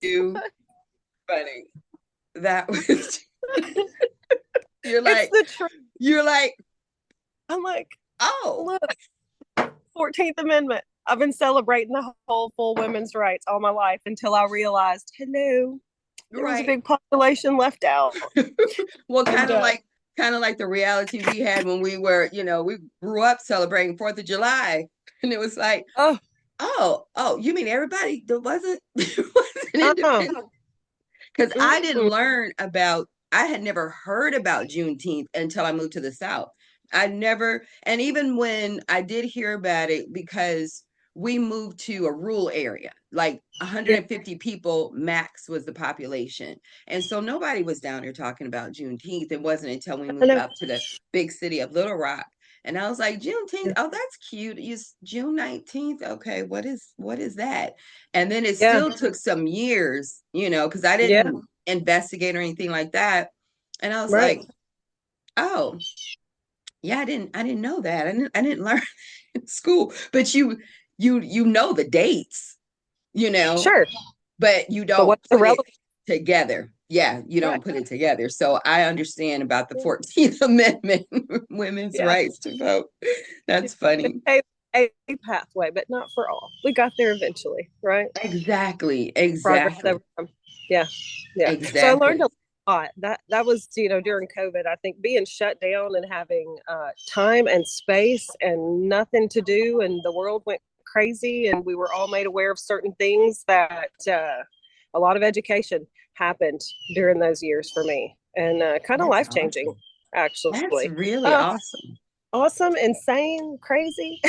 You funny. That was you're It's like the truth. you're like, I'm like, oh, look, 14th Amendment. I've been celebrating the whole full women's rights all my life until I realized, hello, there was a right. big population left out. Well, And kind of like the reality we had when we were, we grew up celebrating 4th of July. And it was like, oh, oh, you mean everybody that wasn't wasn't uh-uh. independent? Because I didn't Mm-mm. learn about, I had never heard about Juneteenth until I moved to the South. I never, and even when I did hear about it, because we moved to a rural area, like Yeah. 150 people max was the population. And so nobody was down there talking about Juneteenth. It wasn't until we I moved know. up to the big city of Little Rock. And I was like, Juneteenth, oh, that's cute. It's June 19th. Okay, what is that? And then it Yeah. still took some years, because I Yeah. didn't investigate or anything like that. And I was Right. like, oh, yeah, I didn't know that. I didn't learn in school. But you know the dates, you know, Sure. but you But don't what's the put it relevant? together. Yeah, you Right. don't put it together. So I understand about the Yeah. 14th Amendment, women's Yeah. rights to vote. Yeah. That's They funny. paved a pathway, but not for all. We got there eventually, right? Exactly. Progress Exactly. over time. Yeah. Yeah. So I learned Exactly. a lot. That was, during COVID, I think being shut down and having time and space and nothing to do, and the world went crazy, and we were all made aware of certain things that a lot of education happened during those years for me, and kind of That's life changing, awesome. That's actually. really Uh, awesome. Awesome, insane, crazy,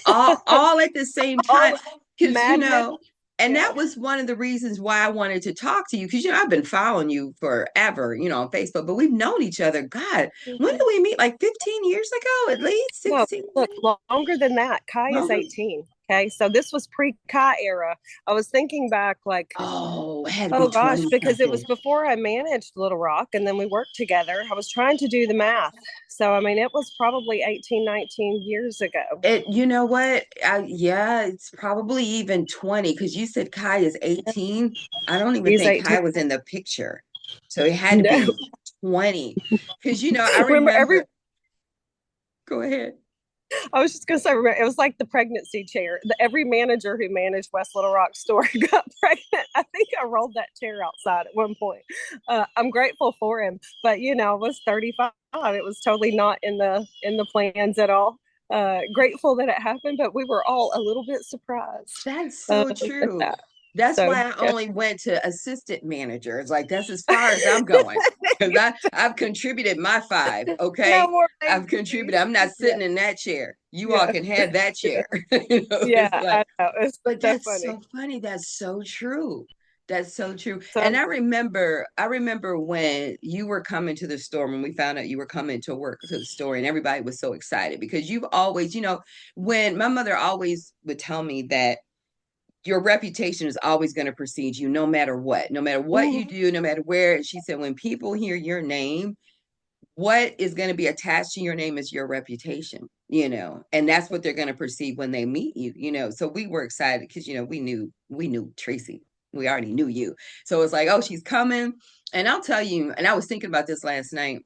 All at the same time. all Because, madness. and Yeah. that was one of the reasons why I wanted to talk to you. Because, I've been following you forever, on Facebook, but we've known each other. God, when did Mhm. we meet? Like 15 years ago, at least No, 16, look, longer than that. Kai is longer. 18. Okay. So this was pre Kai era. I was thinking back, like, Oh, it had to be oh gosh, 20 because it was something. before I managed Little Rock and then we worked together. I was trying to do the math. So, I mean, it was probably 18, 19 years ago. You know what? Yeah, it's probably even 20 because you said Kai is 18. I don't even He's think 18. Kai was in the picture. So it had to No. be 20. Because, I Remember, every remember, go ahead. I was just gonna say, it was like the pregnancy chair. Every manager who managed West Little Rock store got pregnant. I think I rolled that chair outside at one point. I'm grateful for him, but I was 35. It was totally not in the plans at all. Grateful that it happened, but we were all a little bit surprised That's uh, so at true. that. That's So why I yeah, only went to assistant managers. Like that's as far as I'm going. Because I've contributed my five. no Okay. more I've vacancies. contributed. I'm not Yeah, sitting in that chair. You all yeah, can have that yeah, chair. It's yeah. like, I know, it's but so that's funny. so funny. That's so true. That's so true. And So I remember when you were coming to the store, when we found out you were coming to work to the store, and everybody was so excited because you've always, when my mother always would tell me that your reputation is always going to precede you no matter what you mhm. do, no matter where. She said, when people hear your name, what is going to be attached to your name is your reputation, and that's what they're going to perceive when they meet you, so we were excited because we knew Treci. We already knew you. So it's like, oh, she's coming. And I'll tell you, and I was thinking about this last night.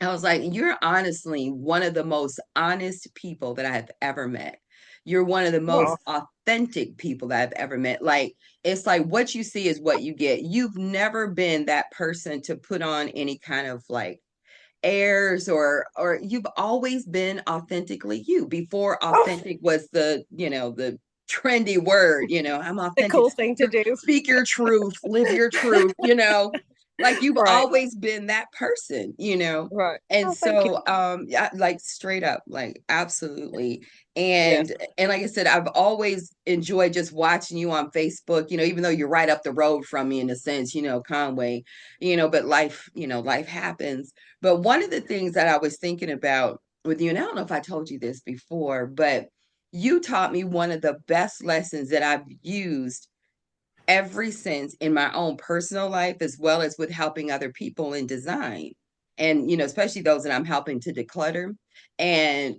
I was like, you're honestly one of the most honest people that I have ever met. You're one of the Oh, most authentic people that I've ever met. Like, it's like what you see is what you get. You've never been that person to put on any kind of like airs, or you've always been authentically you. Before oh, authentic was the trendy word. I'm the authentic. cool thing to do. Speak your truth, live your truth. Like you've Right. always been that person. Right. And Oh, thank you. so yeah, like straight up, like absolutely. Yeah. And like I said, I've always enjoyed just watching you on Facebook, even though you're right up the road from me in a sense, Conway, but life happens. But one of the things that I was thinking about with you, and I don't know if I told you this before, but you taught me one of the best lessons that I've used ever since in my own personal life, as well as with helping other people in design. And, especially those that I'm helping to declutter. And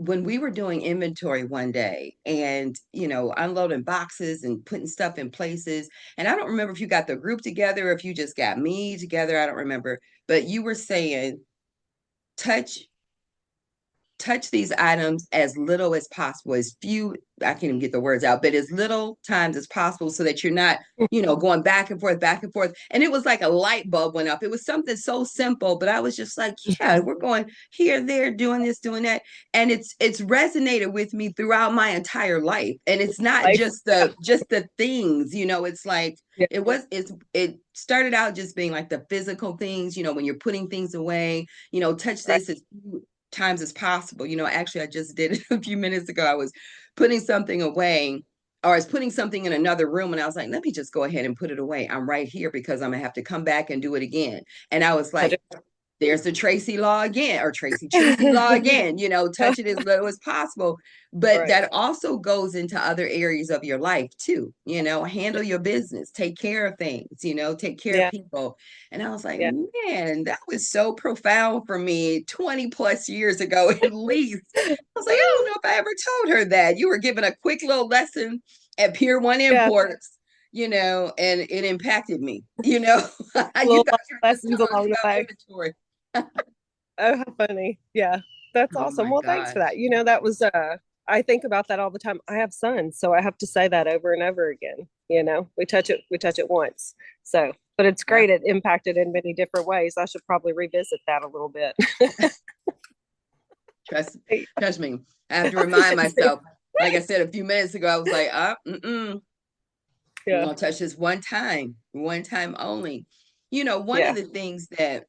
when we were doing inventory one day and, unloading boxes and putting stuff in places, and I don't remember if you got the group together or if you just got me together, I don't remember, but you were saying, touch these items as little as possible, as few, I can't even get the words out, but as little times as possible so that you're not, going back and forth, back and forth. And it was like a light bulb went up. It was something so simple, but I was just like, yeah, we're going here, there, doing this, doing that. And it's resonated with me throughout my entire life. And it's not Life. Yeah. just the things, it's like Yeah. it started out just being like the physical things, when you're putting things away, touch Right. this as times as possible. Actually, I just did it a few minutes ago. I was putting something away, or I was putting something in another room, and I was like, let me just go ahead and put it away. I'm right here because I'm gonna have to come back and do it again. And I was like, there's the Treci law again, or Treci law again, touch it as little as possible. But Right. that also goes into other areas of your life too, handle your business, take care of things, take care of Yeah. people. And I was like, Yeah. man, that was so profound for me 20 plus years ago, at least. I was like, I don't know if I ever told her that. You were given a quick little lesson at Pier One Yeah. Imports, and it impacted me, you thought Little you were just lessons telling us along the about way. inventory. Oh, how funny. Yeah. That's Oh awesome. my Well, thanks for gosh. that. That was I think about that all the time. I have sons, so I have to say that over and over again. We touch it once. So, but it's Yeah. great. It impacted in many different ways. I should probably revisit that a little bit. Trust, trust me. I have to remind myself. Like I said a few minutes ago, I was like, we're Yeah. gonna touch this one time only. One of Yeah. the things that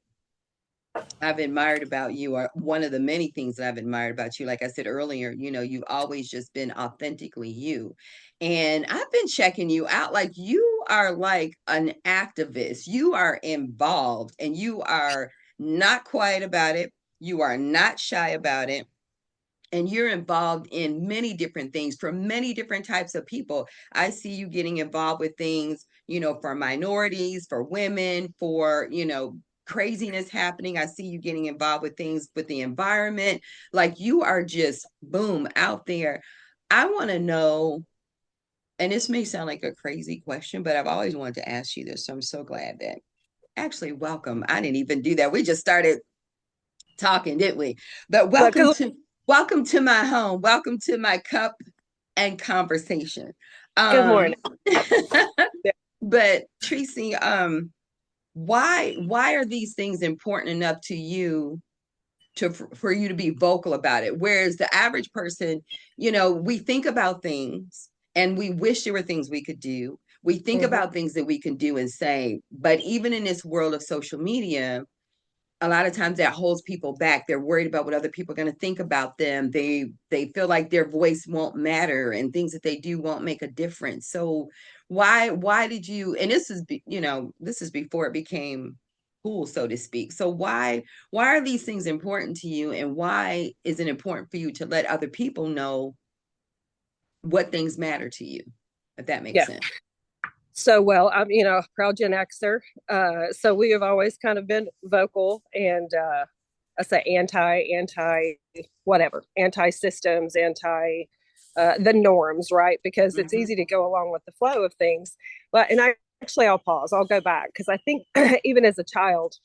I've admired about you, or one of the many things that I've admired about you, like I said earlier, you've always just been authentically you. And I've been checking you out. Like, you are like an activist, you are involved, and you are not quiet about it. You are not shy about it, and you're involved in many different things for many different types of people. I see you getting involved with things, for minorities, for women, for, craziness happening. I see you getting involved with things with the environment. Like, you are just boom out there. I want to know, and this may sound like a crazy question, but I've always wanted to ask you this. So I'm so glad that actually, welcome. I didn't even do that. We just started talking, didn't we? But But because welcome to my home. Welcome to my cup and conversation. good Um morning. Yeah. but Treci, why are these things important enough to you for you to be vocal about it? Whereas the average person, we think about things and we wish there were things we could do. We think Mhm. about things that we can do and say, but even in this world of social media, a lot of times that holds people back. They're worried about what other people are going to think about them. They feel like their voice won't matter and things that they do won't make a difference. So why did you, and this is before it became cool, so to speak. So why are these things important to you, and why is it important for you to let other people know what things matter to you, if that makes Yeah. sense? So, well, I'm, proud Gen Xer. So we have always kind of been vocal and I say anti, whatever, anti systems, anti the norms, right? Because it's Mm-hmm. easy to go along with the flow of things. And I'll pause. I'll go back because I think even as a child,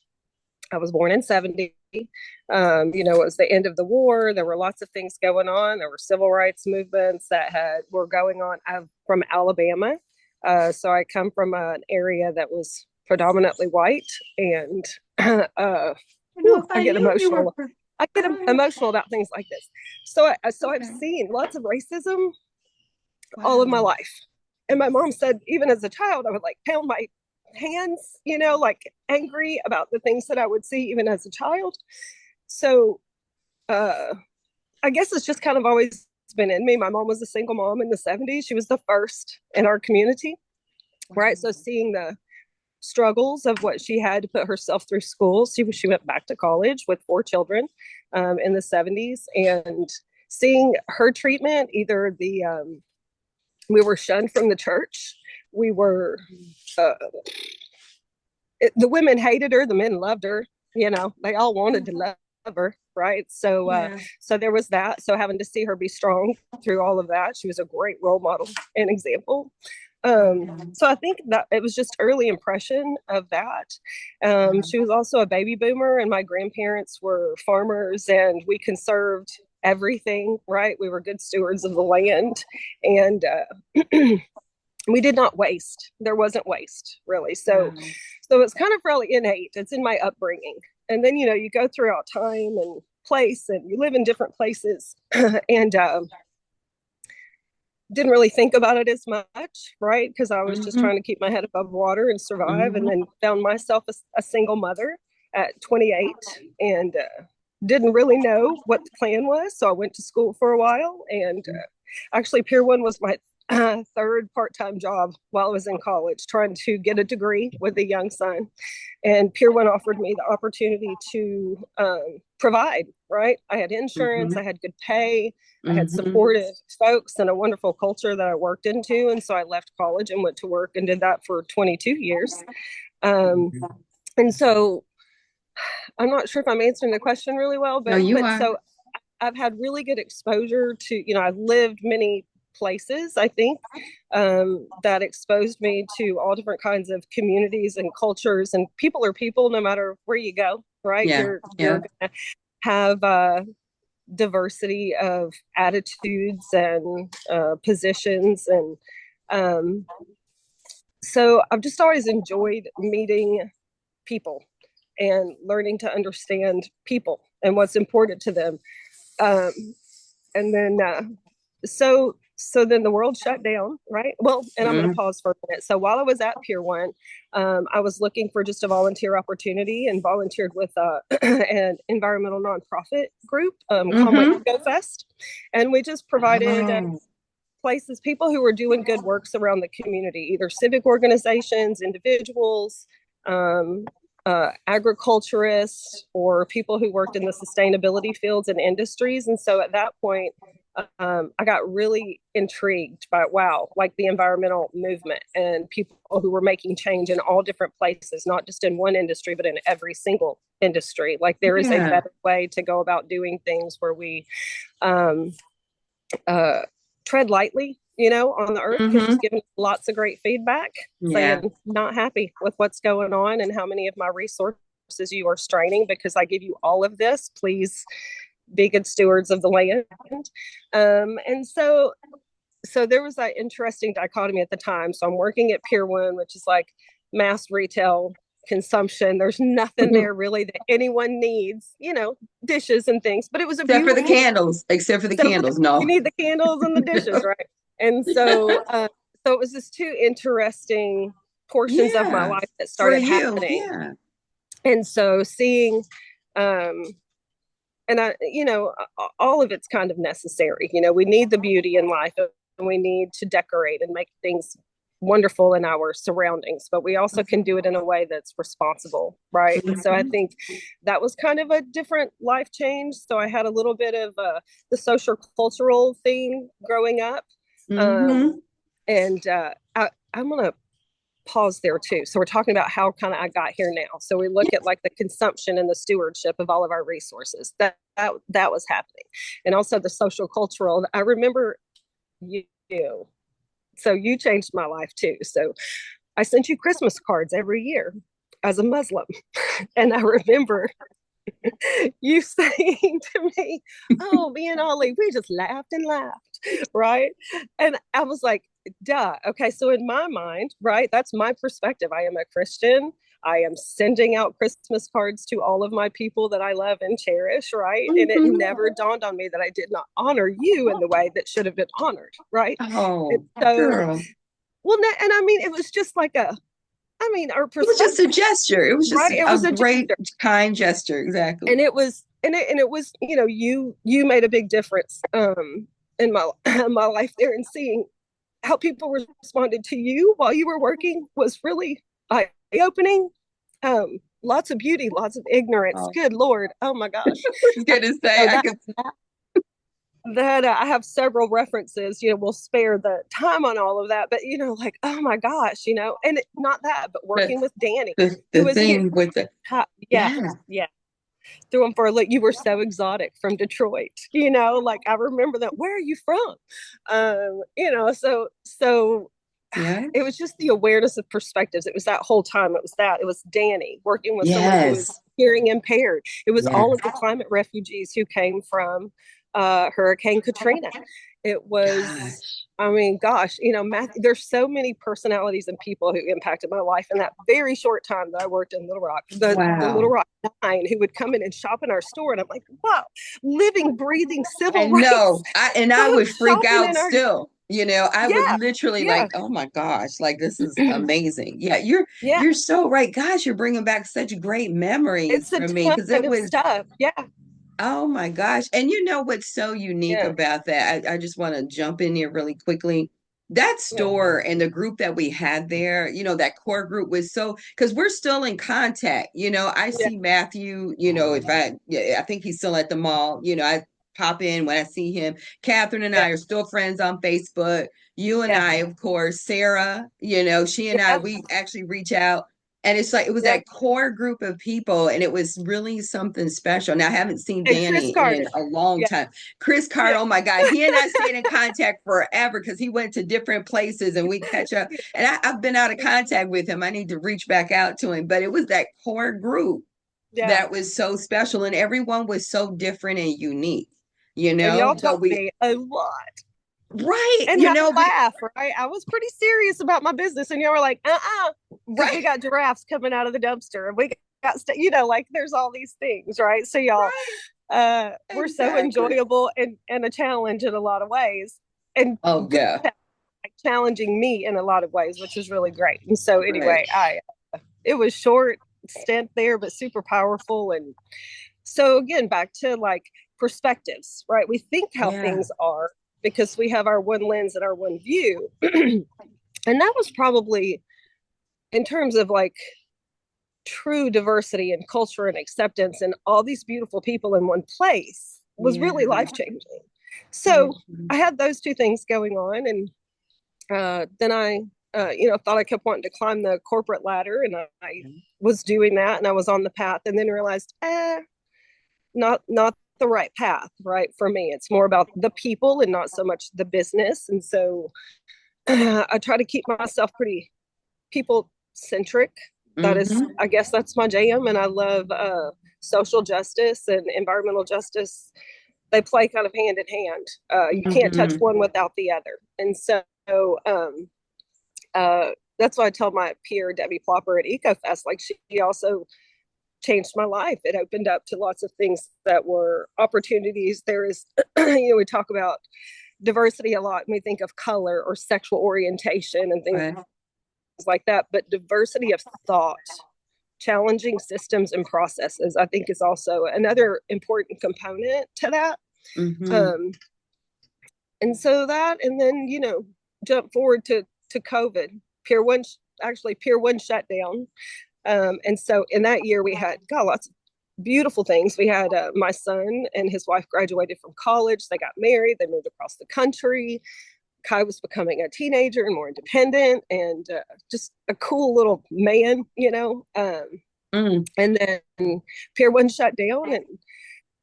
I was born in 70. It was the end of the war. There were lots of things going on. There were civil rights movements that were going on. I'm from Alabama, so I come from an area that was predominantly white, and If I I get knew you were emotional. I get emotional about things like this. So I've okay. seen lots of racism all of my Wow. life. And my mom said, even as a child, I would like pound my hands, like angry about the things that I would see even as a child. So uh, I guess it's just kind of always been in me. My mom was a single mom in the 70s. She was the first in our community, right? So Wow. seeing the struggles of what she had to put herself through school, she went back to college with 4 children in the 70s, and seeing her treatment, either we were shunned from the church. We were, uh, the women hated her, the men loved her. They all wanted to love her, right? So Yeah. so there was that. So having to see her be strong through all of that, she was a great role model and example. So I think that it was just early impression of that. She was also a baby boomer, and my grandparents were farmers, and we conserved everything, right? We were good stewards of the land, and we did not waste. There wasn't waste really. Wow. So it's kind of really innate. It's in my upbringing. And then, you go throughout time and place, and you live in different places, and didn't really think about it as much, right? Because I was just Mm-hmm. trying to keep my head above water and survive. And Mm-hmm. then found myself a single mother at 28, and didn't really know what the plan was. So I went to school for a while, and actually, Pier 1 was my third part-time job while I was in college, trying to get a degree with a young son. And Pier 1 offered me the opportunity to provide, right? I had insurance, Mm-hmm. I had good pay, I had Mm-hmm. supportive folks and a wonderful culture that I worked into. And so I left college and went to work and did that for 22 years. Um, and so I'm not sure if I'm answering the question really well, No, but you but are. so I've had really good exposure to, I've lived many places, I think, that exposed me to all different kinds of communities and cultures, and people are people no matter where you go, right? Yeah. You're Yeah. gonna have diversity of attitudes and positions, and um, so I've just always enjoyed meeting people and learning to understand people and what's important to them. Um, and then so then the world shut down, right? Well, and I'm going to Mm-hmm. pause for a minute. So while I was at Pier 1, I was looking for just a volunteer opportunity and volunteered with an environmental nonprofit group, Calm Mm-hmm. Go Fest, and we just provided Oh. places, people who were doing good works around the community, either civic organizations, individuals, um, agriculturists, or people who worked in the sustainability fields and industries. And so at that point, I got really intrigued by, wow, like the environmental movement and people who were making change in all different places, not just in one industry, but in every single industry. Like there is a Yeah. better way to go about doing things where we um, uh, tread lightly, on the earth, because Mm-hmm. she's given lots of great feedback Yeah. saying, not happy with what's going on and how many of my resources you are straining because I give you all of this. Please be good stewards of the land. And so there was that interesting dichotomy at the time. So I'm working at Pier 1, which is like mass retail consumption. There's nothing there really that anyone needs, dishes and things. But it was a Except for the beautiful, candles. Except for the except for candles. you No. need the candles and the dishes, right? And so it was just two interesting portions of my Yeah. life that For started you. happening. Yeah. And so seeing, um, and all of it's kind of necessary. We need the beauty in life, and we need to decorate and make things wonderful in our surroundings, but we also can do it in a way that's responsible, right? And so I Mm-hmm. think that was kind of a different life change. So I had a little bit of the social cultural thing growing up, um, Mm-hmm. and I'm gonna pause there too. So we're talking about how kind of I got here now. So we look at like the consumption and the stewardship of all of our resources. That was happening, and also the social cultural. I remember you. So you changed my life too. So I sent you Christmas cards every year as a Muslim, and I remember you saying to me, "Oh, me and Ollie, we just laughed and laughed," right? And I was like, "Duh." Okay, so in my mind, right, that's my perspective. I am a Christian. I am sending out Christmas cards to all of my people that I love and cherish, right? And it Mm-hmm. never dawned on me that I did not honor you in the way that should have been honored, right? And Oh, so, girl. well, and I mean, it was just like our It was just a perspective, gesture. It was just right? It a was a great, gesture, kind gesture. Exactly. and it was, you made a big difference in my my life there, and seeing how people responded to you while you were working was really eye opening. Lots of beauty, lots of ignorance. Oh, Good Lord, oh my gosh! I was gonna say So I that could. that I have several references. We'll spare the time on all of that, but like, oh my gosh, and not that, but But working with Danny, the who is thing with the yeah, yeah. yeah. threw them for a look. You were so exotic from Detroit, like I remember that. Where are you from? So Yeah. it was just the awareness of perspectives. It was that whole time. It was Danny working with someone who was Yes. hearing impaired. It was all Yes. of the climate refugees who came from Hurricane Katrina. It was, Gosh. I mean, gosh, Matthew, there's so many personalities and people who impacted my life in that very short time that I worked in Little Rock. The Little Wow. Rock Nine who would come in and shop in our store, and I'm like, wow, living, breathing civil And no, rights I would folks freak shopping out in our, still. I would yeah, literally yeah, like, oh my gosh, like this is amazing. Yeah, you're yeah. you're so right. Gosh, you're bringing back such great memories It's a for me because ton it of was, stuff. Yeah, oh my gosh. And you know what's so unique yeah, about that? I just want to jump in here really quickly. That yeah, store and the group that we had there, that core group was so, because we're still in contact. I yeah, see Matthew, if yeah, I think he's still at the mall. I pop in when I see him. Catherine and yeah, I are still friends on Facebook. You and yeah, I, of course, Sarah, she and I, yeah, we actually reach out, and it's like it was yeah. that core group of people, and it was really something special. Now I haven't seen And Chris Danny in Carter. a long Yeah, time. Chris Carter, yeah, oh my God, he and I stayed in contact forever because he went to different places and we catch up. And I've been out of contact with him. I need to reach back out to him. But it was that core group yeah. that was so special, and everyone was so different and unique. And y'all But taught we, me a lot. right, And how to laugh, right? I was pretty serious about my business, and y'all were like, because we right, got giraffes coming out of the dumpster, and we got, like there's all these things, right? So y'all, right, were so exactly. enjoyable and a challenge in a lot of ways, and Oh good yeah, at, like, challenging me in a lot of ways, which is really great. And so right, anyway, I it was short stint there, but super powerful. And so again, back to like perspectives, right? We think how yeah, things are because we have our one lens and our one view. And that was probably in terms of like true diversity and culture and acceptance and all these beautiful people in one place was yeah. really life changing. So Mhm. I had those two things going on. And then I, thought I kept wanting to climb the corporate ladder, and I was doing that, and I was on the path, and then realized, not the right path, right? For me, it's more about the people and not so much the business. And so I try to keep myself pretty people centric. That is, Mhm. I guess that's my jam. And I love social justice and environmental justice. They play kind of hand in hand. You can't touch Mhm. one without the other. And so that's why I tell my peer Debbie Plopper at EcoFest, like she also changed my life. It opened up to lots of things that were opportunities. There is, we talk about diversity a lot, and we think of color or sexual orientation and things Right. like that. But diversity of thought, challenging systems and processes, I think is also another important component to that. Mhm. Um, and so that, and then, jump forward to COVID. Pier One, actually, Pier One shut down. And so in that year, we had got lots of beautiful things. We had my son and his wife graduated from college. They got married. They moved across the country. Kai was becoming a teenager and more independent, and just a cool little man. Mm. And then Pier One shut down, and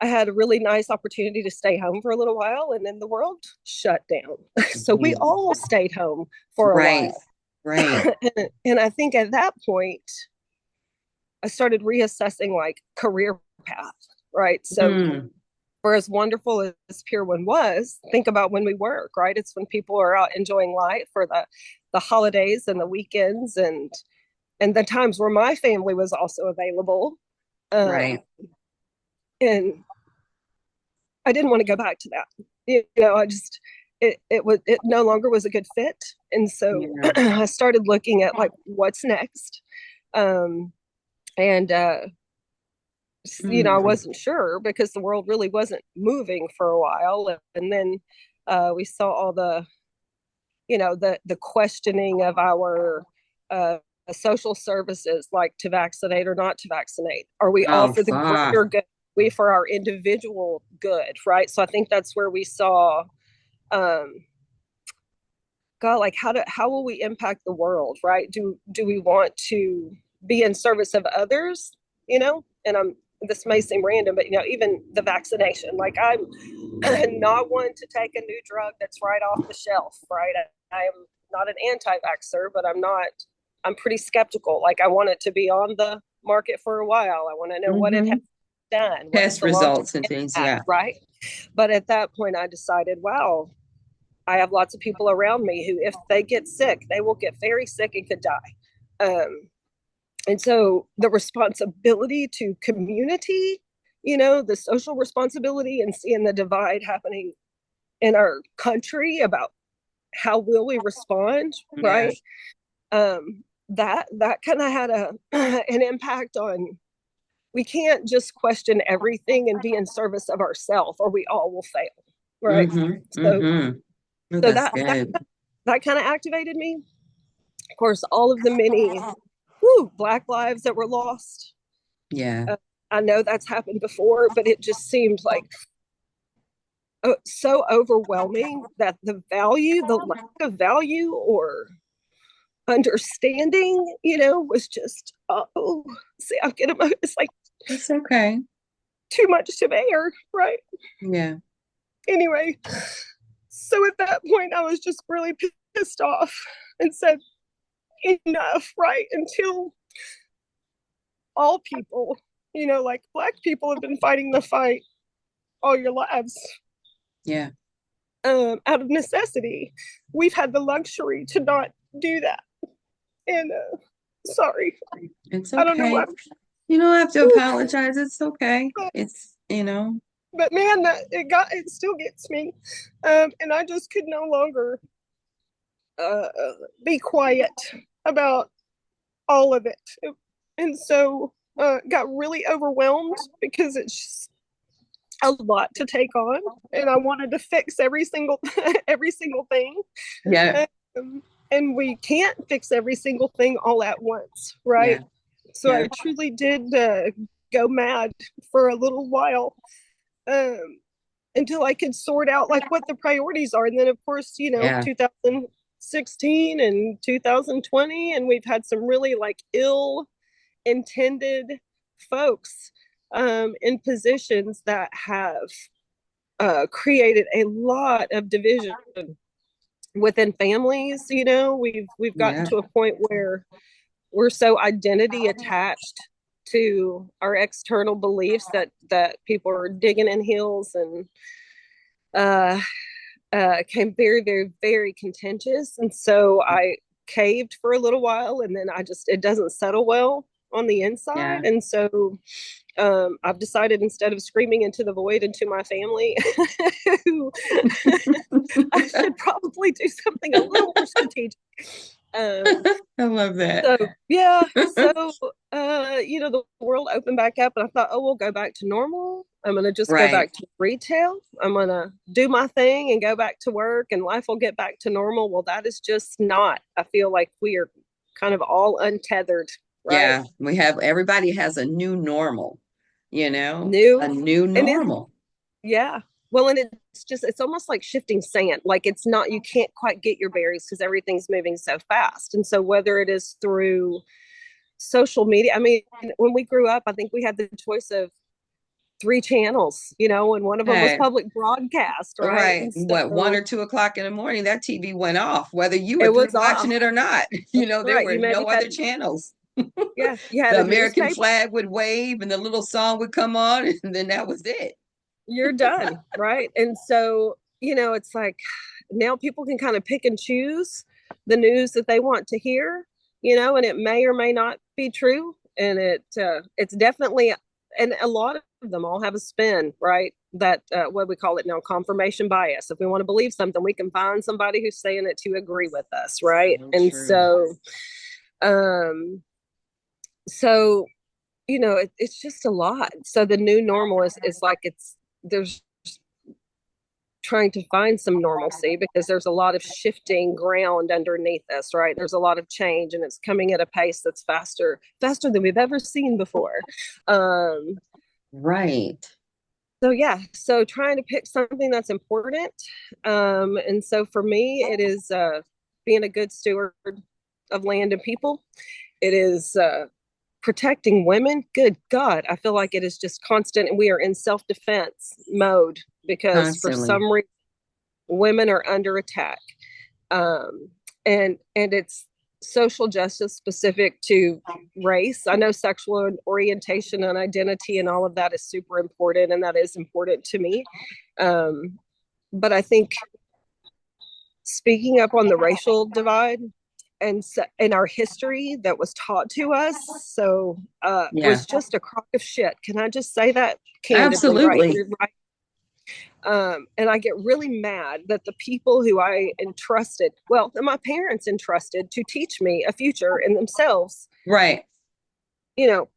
I had a really nice opportunity to stay home for a little while, and then the world shut down. So we Mhm. all stayed home for a Right. while. Right. And I think at that point, I started reassessing like career path, right? So Mm. for as wonderful as Pier One was, think about when we work, right? It's when people are out enjoying life for the holidays and the weekends, and the times where my family was also available. Um, Right. and I didn't want to go back to that. I just it no longer was a good fit. And so Yeah. I started looking at like what's next. Um, and I Mm. wasn't sure because the world really wasn't moving for a while. And then we saw all the questioning of our social services, like to vaccinate or not to vaccinate. Are we all Oh, for the fuck. greater good? We for our individual good, right? So I think that's where we saw, um, God, like how will we impact the world, right? Do we want to be in service of others, And this may seem random, but even the vaccination, like I'm not one to take a new drug that's right off the shelf, right? I am not an anti-vaxxer, but I'm pretty skeptical. Like I want it to be on the market for a while. I want to know what it has Hmm. done, what is Test the long-term results and things. impact, Yeah. right? But at that point, I decided, wow, I have lots of people around me who, if they get sick, they will get very sick and could die. And so the responsibility to community, the social responsibility, and seeing the divide happening in our country about how will we respond, Yeah. right? That kind of had an impact on, we can't just question everything and be in service of ourselves, or we all will fail, right? Hmm. So Hmm. Oh, so that's that good. that kind of activated me. Of course, all of the many Black lives that were lost. Yeah. Uh, I know that's happened before, but it just seemed like so overwhelming that the lack of value or understanding, was just, see, I'm getting, it's like It's okay. too much to bear, right? Yeah. Anyway, so at that point, I was just really pissed off and said, enough, right? Until all people, like Black people have been fighting the fight all your lives, Yeah. out of necessity. We've had the luxury to not do that. And sorry, It's I don't know okay. what. You don't have to Whew, apologize. It's okay. but man, it still gets me, and I just could no longer uh, be quiet about all of it, and so got really overwhelmed because it's just a lot to take on, and I wanted to fix every single every single thing. Yeah. Um, and we can't fix every single thing all at once, right? Yeah. So Yeah. I truly did go mad for a little while, um, until I could sort out like what the priorities are. And then, of course, Yeah. 2016 and 2020, and we've had some really like ill intended folks in positions that have created a lot of division within families. We've gotten Yeah. to a point where we're so identity attached to our external beliefs that people are digging in heels, and uh came very, very, very contentious. And so I caved for a little while, and then it doesn't settle well on the Yeah. inside. And so I've decided, instead of screaming into the void into my family, I should probably do something a little more strategic. Um, I love that. so yeah, so the world opened back up, and I thought, oh, we'll go back to normal. I'm gonna just go Right. back to retail. I'm gonna do my thing and go back to work, and life will get back to normal. Well, that is just not. I feel like we are kind of all untethered, right? Yeah. Everybody has a new normal, a New, new and it's normal. yeah. Well, and it's almost like shifting sand. Like it's not, you can't quite get your bearings because everything's moving so fast. And so whether it is through social media, I mean, when we grew up, I think we had the choice of three channels, and one of them was Hey, public broadcast, right? right. And What, one so or 2 o'clock in the morning, that TV went off, whether you were it through was watching off. it or not. There Right. were You no maybe other had, channels. yeah, you had The a American newspaper. flag would wave and the little song would come on, and then that was it. You're done, right? And so, it's like now people can kind of pick and choose the news that they want to hear, and it may or may not be true. And it's definitely, and a lot of them all have a spin, right? That what we call it now, confirmation bias. If we want to believe something, we can find somebody who's saying it to agree with us, right? So And true. um, so it's just a lot. So the new normal is like, there's trying to find some normalcy because there's a lot of shifting ground underneath us, right? There's a lot of change, and it's coming at a pace that's faster than we've ever seen before. Um, Right. so yeah, so trying to pick something that's important. And so for me, it is being a good steward of land and people. It is protecting women, good God, I feel like it is just constant, and we are in self-defense mode because for Constantly. some reason women are under attack. um, and it's social justice specific to race. I know sexual orientation and identity and all of that is super important, and that is important to me. But I think speaking up on the racial divide and in our history that was taught to us, so Yeah. was just a crock of shit. Can I just say that candidly, right Absolutely. here, right? And I get really mad that the people who I entrusted, well, that my parents entrusted to teach me a future in themselves, Right.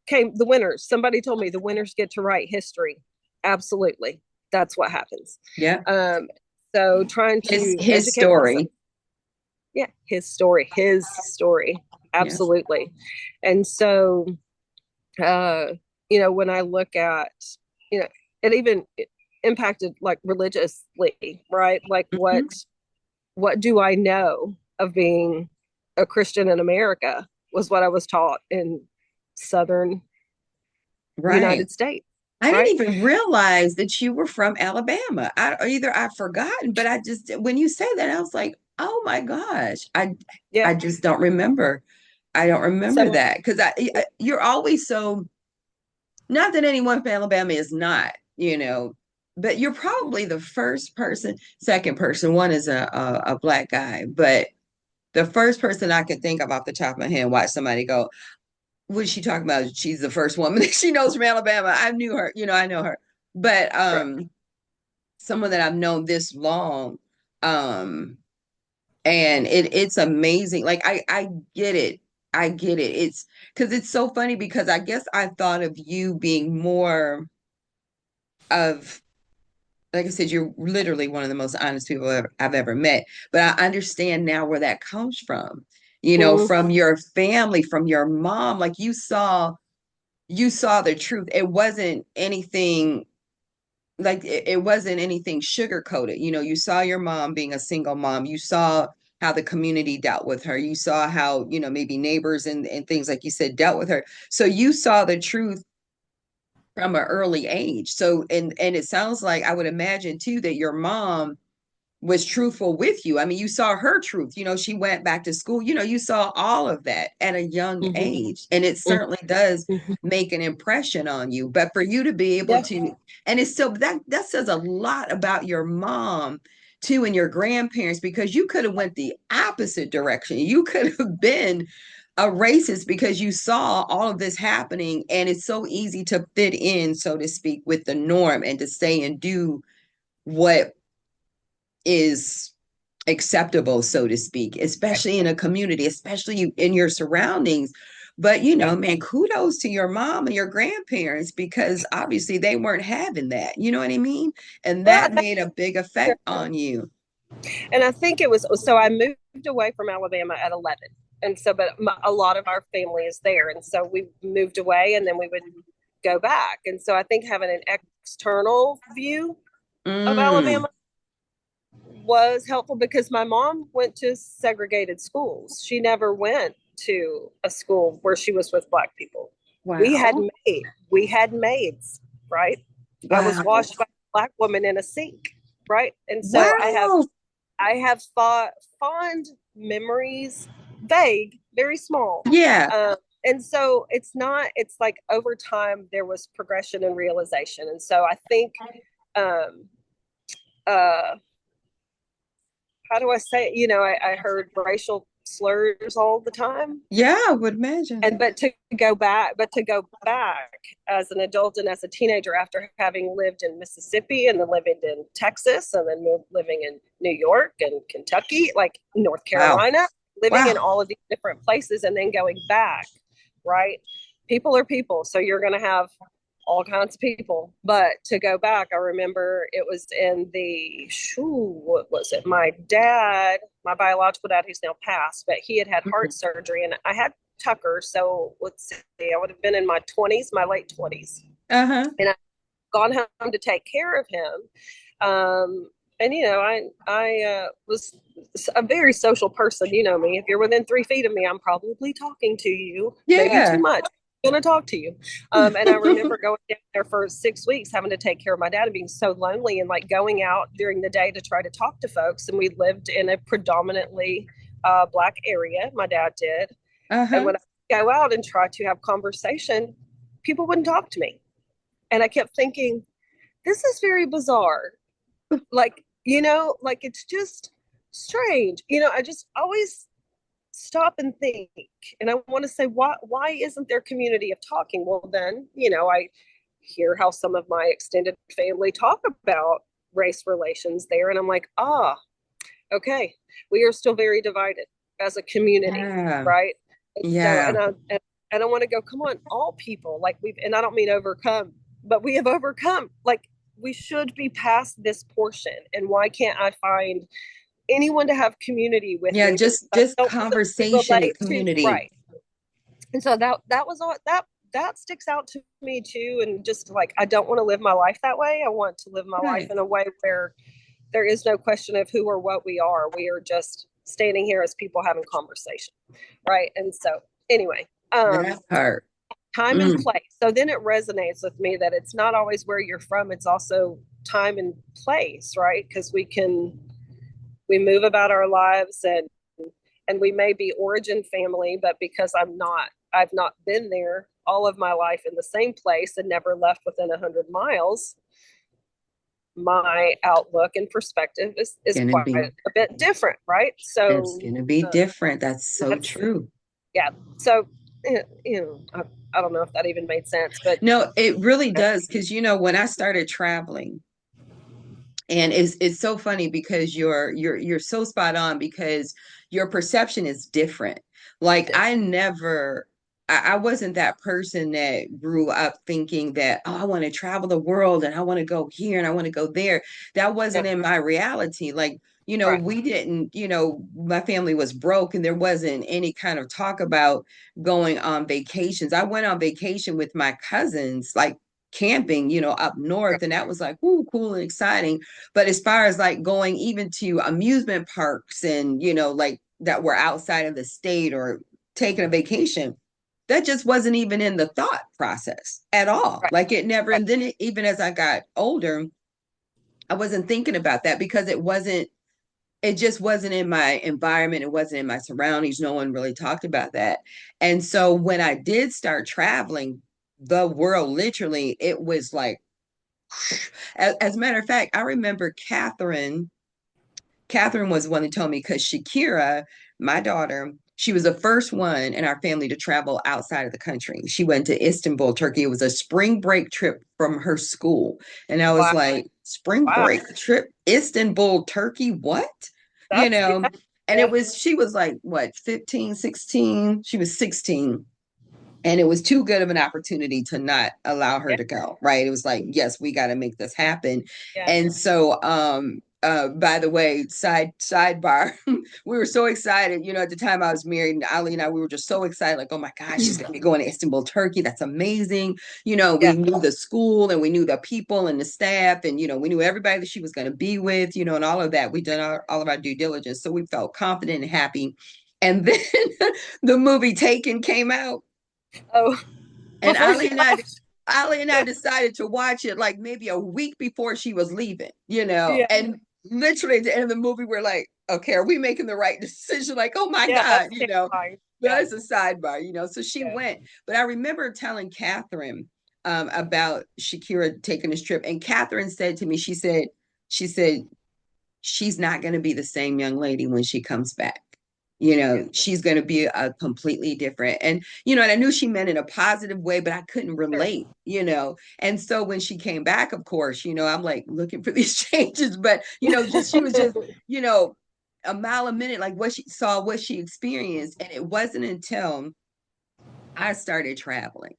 came the winners. Somebody told me the winners get to write history. Absolutely. That's what happens. Yeah. So trying to His educate myself. story. Yeah, his story. Yeah. Absolutely. And so, uh, when I look at, it even impacted like religiously, right? Like Mhm. what do I know of being a Christian in America was what I was taught in Southern Right. United States, I didn't right? even realize that you were from Alabama. Either I've forgotten, but I just when you say that, I was like, oh my gosh, Yeah. I just don't remember. I don't remember So that because you're always so, not that anyone from Alabama is not, but you're probably the first person, second person. One is a black guy, but the first person I could think of off the top of my head, watch somebody go, what is she talking about? She's the first woman that she knows from Alabama. I knew her, I know her. But right. someone that I've known this long, um, and it's amazing. Like I get it. I get it. It's because it's so funny because I guess I thought of you being more of, like I said, you're literally one of the most honest people I've ever met. But I understand now where that comes from, Mm, from your family, from your mom. Like you saw the truth. It wasn't anything, like it wasn't anything sugar coated. You saw your mom being a single mom. You saw how the community dealt with her. You saw how, maybe neighbors and things like you said dealt with her. So you saw the truth from an early age. So and it sounds like, I would imagine too, that your mom was truthful with you. I mean, you saw her truth. She went back to school. You saw all of that at a young mm-hmm, age. And it certainly does mm-hmm. make an impression on you. But for you to be able Yeah. to, and it's so that says a lot about your mom too, and your grandparents, because you could have went the opposite direction. You could have been a racist because you saw all of this happening, and it's so easy to fit in, so to speak, with the norm and to say and do what is acceptable, so to speak, Right. especially in a community, especially in your surroundings. But, Yeah. man, kudos to your mom and your grandparents, because obviously they weren't having that. You know what I mean? And Well, that made a big effect on you. and I think it was so I moved away from Alabama at 11. And so, but a lot of our family is there. And so we moved away and then we would go back. And so I think having an external view of Mm, Alabama was helpful because my mom went to segregated schools. She never went to a school where she was with black people. We had wow. we had maids, right? I was Wow. washed by a black woman in a sink, right? And so Wow. I have fond memories, vague, very small. Yeah. And so it's like over time there was progression and realization. And so I think um, uh, how do I say it? I heard racial slurs all the time. Yeah, I would imagine. And but to go back as an adult and as a teenager after having lived in Mississippi and then living in Texas and then living in New York and Kentucky, like North Wow. Carolina, living in Wow. all of these different places and then going back, right? People are people, so you're going to have all kinds of people. But to go back, I remember it was in what was it? My biological dad, who's now passed, but he had heart Mhm. surgery, and I had Tucker. So let's see, I would have been in my 20s, my late 20s, Uh-huh. and I'd gone home to take care of him. And I was a very social person. You know me. If you're within 3 feet of me, I'm probably talking to you, maybe too Yeah. much. going to talk to you. And I remember going down there for 6 weeks, having to take care of my dad and being so lonely, and like going out during the day to try to talk to folks. And we lived in a predominantly Black area. My dad did. And Uh-huh. when I go out and try to have conversation, people wouldn't talk to me. And I kept thinking, this is very bizarre. Like, like it's just strange. I just always stop and think, and I want to say, why isn't there community of talking? Well, then, I hear how some of my extended family talk about race relations there, and I'm like, okay, we are still very divided as a community, Yeah. right? And so, Yeah. and I want to go, come on, all people, like and I don't mean overcome, but we have overcome. Like, we should be past this portion, and why can't I find anyone to have community with Yeah, me that just I just don't conversation and relate to? community. Right. And so that was all that sticks out to me too. And just like, I don't want to live my life that way. I want to live my life Right. in a way where there is no question of who or what we are. We are just standing here as people having conversation. Right. And so anyway, That part. time and Mm. place. So then it resonates with me that it's not always where you're from, it's also time and place, right? Because we move about our lives, and we may be origin family, but because I've not been there all of my life in the same place and never left within 100 miles, my outlook and perspective is Gonna quite be a bit different, right? it's So gonna be different. That's so that's, true. yeah. So, I don't know if that even made sense, but No, it really does, because when I started traveling, and it's so funny because you're so spot on, because your perception is different. Like I wasn't that person that grew up thinking that, oh, I want to travel the world and I want to go here and I want to go there. That yeah, wasn't in my reality. Like, right, we didn't, my family was broke, and there wasn't any kind of talk about going on vacations. I went on vacation with my cousins, like camping, up north, and that was like, ooh, cool and exciting. But as far as like going even to amusement parks and, like that were outside of the state, or taking a vacation, that just wasn't even in the thought process at all. right, Like it never, right, and then even as I got older, I wasn't thinking about that, because it just wasn't in my environment. It wasn't in my surroundings. No one really talked about that. And so when I did start traveling the world, literally, it was like, as a matter of fact, I remember Catherine was the one who told me, because Shakira, my daughter, she was the first one in our family to travel outside of the country. She went to Istanbul, Turkey. It was a spring break trip from her school. And I was wow, like, spring wow. break trip, Istanbul, Turkey, what? You That's, know, yeah, and yeah, she was like, what, 15, 16? She was 16, and it was too good of an opportunity to not allow her yeah, to go, right? It was like, yes, we got to make this happen. yeah, And so by the way, sidebar, we were so excited, at the time I was married, and Ali and I, we were just so excited, like, oh my gosh, she's going to be going to Istanbul, Turkey. That's amazing. We yeah. knew the school, and we knew the people and the staff, and we knew everybody that she was going to be with, and all of that. We done all of our due diligence, so we felt confident and happy. And then the movie Taken came out, Oh, and before she left. Ali and I Yeah, decided to watch it like maybe a week before she was leaving, yeah, and literally at the end of the movie, we're like, okay, are we making the right decision? Like, oh my yeah. God, That's terrifying. Yeah, that's a sidebar, So she yeah, went, but I remember telling Catherine about Shakira taking this trip, and Catherine said to me, she said, she's not going to be the same young lady when she comes back. yeah, She's going to be a completely different. And I knew she meant in a positive way, but I couldn't sure. relate. And so when she came back, of course, I'm like looking for these changes, but, just, she was just, you know, a mile a minute, like what she saw, what she experienced. And it wasn't until I started traveling,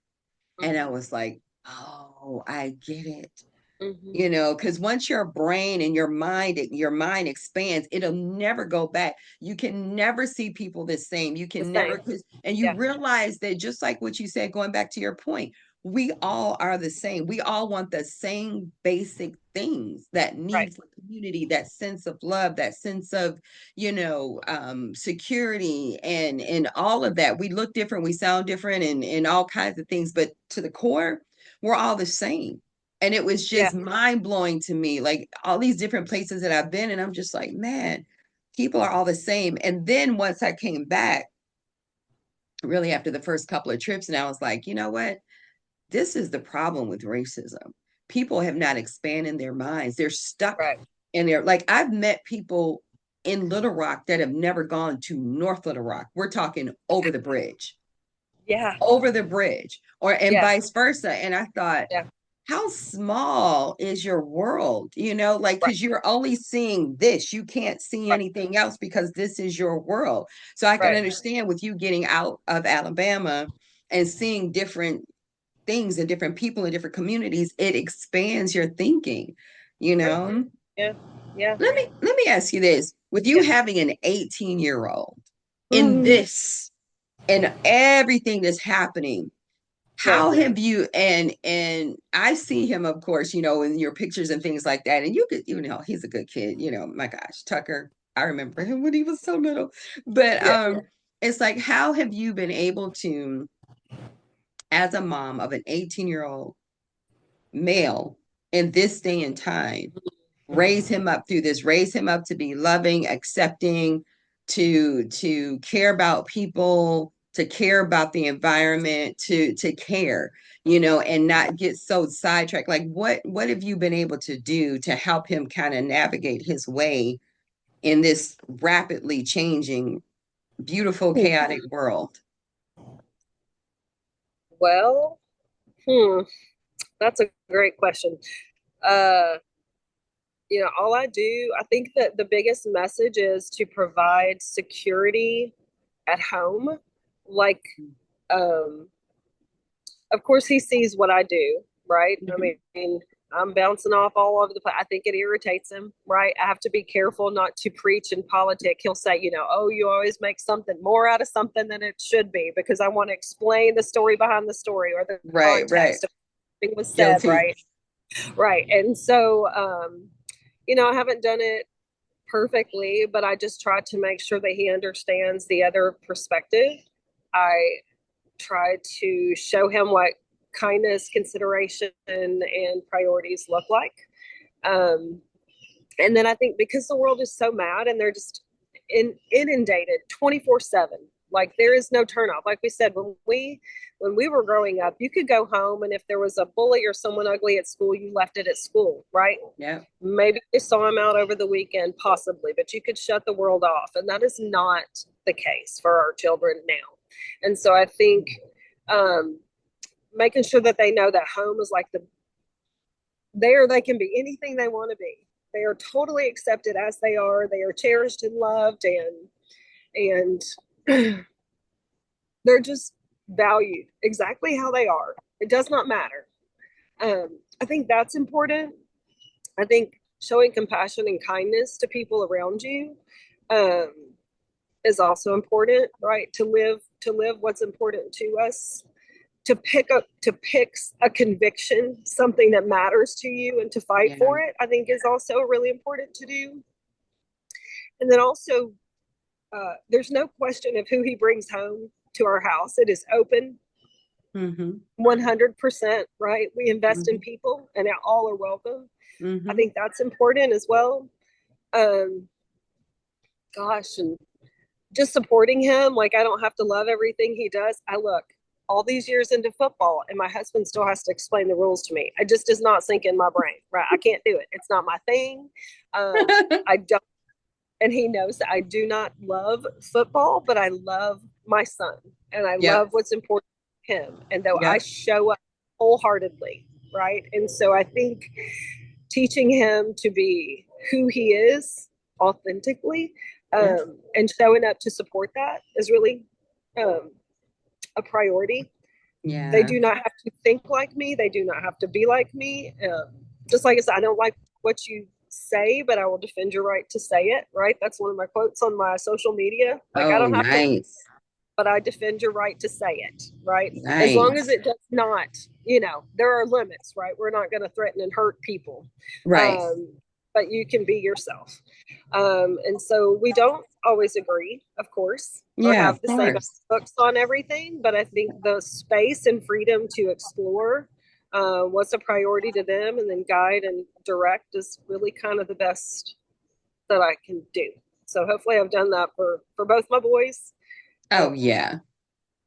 and I Mhm, was like, oh, I get it. mhm. Because once your brain and your mind expands, it'll never go back. You can never see people the same. You The can never, same. because, and you Yeah, realize that, just like what you said, going back to your point, we all are the same. We all want the same basic things, that Right. need for community, that sense of love, that sense of, security, and all of that. We look different, we sound different, and all kinds of things, but to the core, we're all the same. And it was Yeah. just mind blowing to me, like all these different places that I've been, and I'm just like, man, people are all the same. And then once I came back, really after the first couple of trips, and I was like, you know what? This is the problem with racism. People have not expanded their minds. They're stuck Right. in there. Like I've met people in Little Rock that have never gone to North Little Rock. We're talking Yeah. over the bridge, or and Yeah. vice versa. And I thought, Yeah. how small is your world? Like, Right. because you're only seeing this, you can't see Right. anything else because this is your world. So I can Right. understand with you getting out of Alabama and seeing different things and different people in different communities, it expands your thinking, you True. know. Yeah. Yeah. Let me ask you this: with you Yeah. having an 18-year-old in Mm, this and everything that's happening, yeah. how have you, and I see him, of course, in your pictures and things like that, and you could, he's a good kid, my gosh, Tucker, I remember him when he was so little. But Yeah. it's like, how have you been able to, as a mom of an 18-year-old male in this day and time, raise him up through this, raise him up to be loving, accepting, to care about people, to care about the environment, to care, and not get so sidetracked. Like, what have you been able to do to help him kind of navigate his way in this rapidly changing, beautiful, Hmm. chaotic world? Well, hmm, that's a great question. Uh, all I do, I think that the biggest message is to provide security at home. Like, um, of course, he sees what I do, right? I Mhm. mean, I'm bouncing off all over the place. I think it irritates him, right? I have to be careful not to preach in politics. He'll say, oh, you always make something more out of something than it should be because I want to explain the story behind the story or the Right, right. context of what was said, Guilty. right? Right. And so, I haven't done it perfectly, but I just try to make sure that he understands the other perspective. I try to show him what kindness, consideration, and priorities look like. Um, and then I think because the world is so mad and they're just inundated 24/7, like there is no turnoff. Like we said, when we were growing up, you could go home and if there was a bully or someone ugly at school, you left it at school, right? Yeah. Maybe they saw him out over the weekend, possibly, but you could shut the world off. And that is not the case for our children now. And so I think um, making sure that they know that home is like there they can be anything they want to be. They are totally accepted as they are. They are cherished and loved, and they're just valued exactly how they are. It does not matter. I think that's important. I think showing compassion and kindness to people around you um, is also important, right? To live what's important to us, to pick a conviction, something that matters to you, and to fight Yeah. for it. I think is also really important to do. And then also, there's no question of who he brings home to our house. It is open, Mm-hmm. 100%. Right? We invest in Mm-hmm. people, and all are welcome. I Mm-hmm. think that's important as well. Um, gosh, and just supporting him. Like I don't have to love everything he does. I look all these years into football, and my husband still has to explain the rules to me. It just does not sink in my brain. Right? I can't do it. It's not my thing. I don't, and he knows that I do not love football, but I love my son, and I love Yep. what's important to him. And though I Yep. show up wholeheartedly, right? And so I think teaching him to be who he is authentically Yes. and showing up to support that is really um, a priority. They Yeah. do not have to think like me. They do not have to be like me. Just like I said, I don't like what you say, but I will defend your right to say it. Right? That's one of my quotes on my social media. Like I Oh, don't have to nice. but I defend your right to say it, right? As Right. long as it does not, there are limits, right? We're not going to threaten and hurt people. Right. Um, but you can be yourself. And so we don't always agree, of course, or Yeah, have of the same course. books on everything. But I think the space and freedom to explore what's a priority to them and then guide and direct is really kind of the best that I can do. So hopefully I've done that for both my boys. Oh And yeah.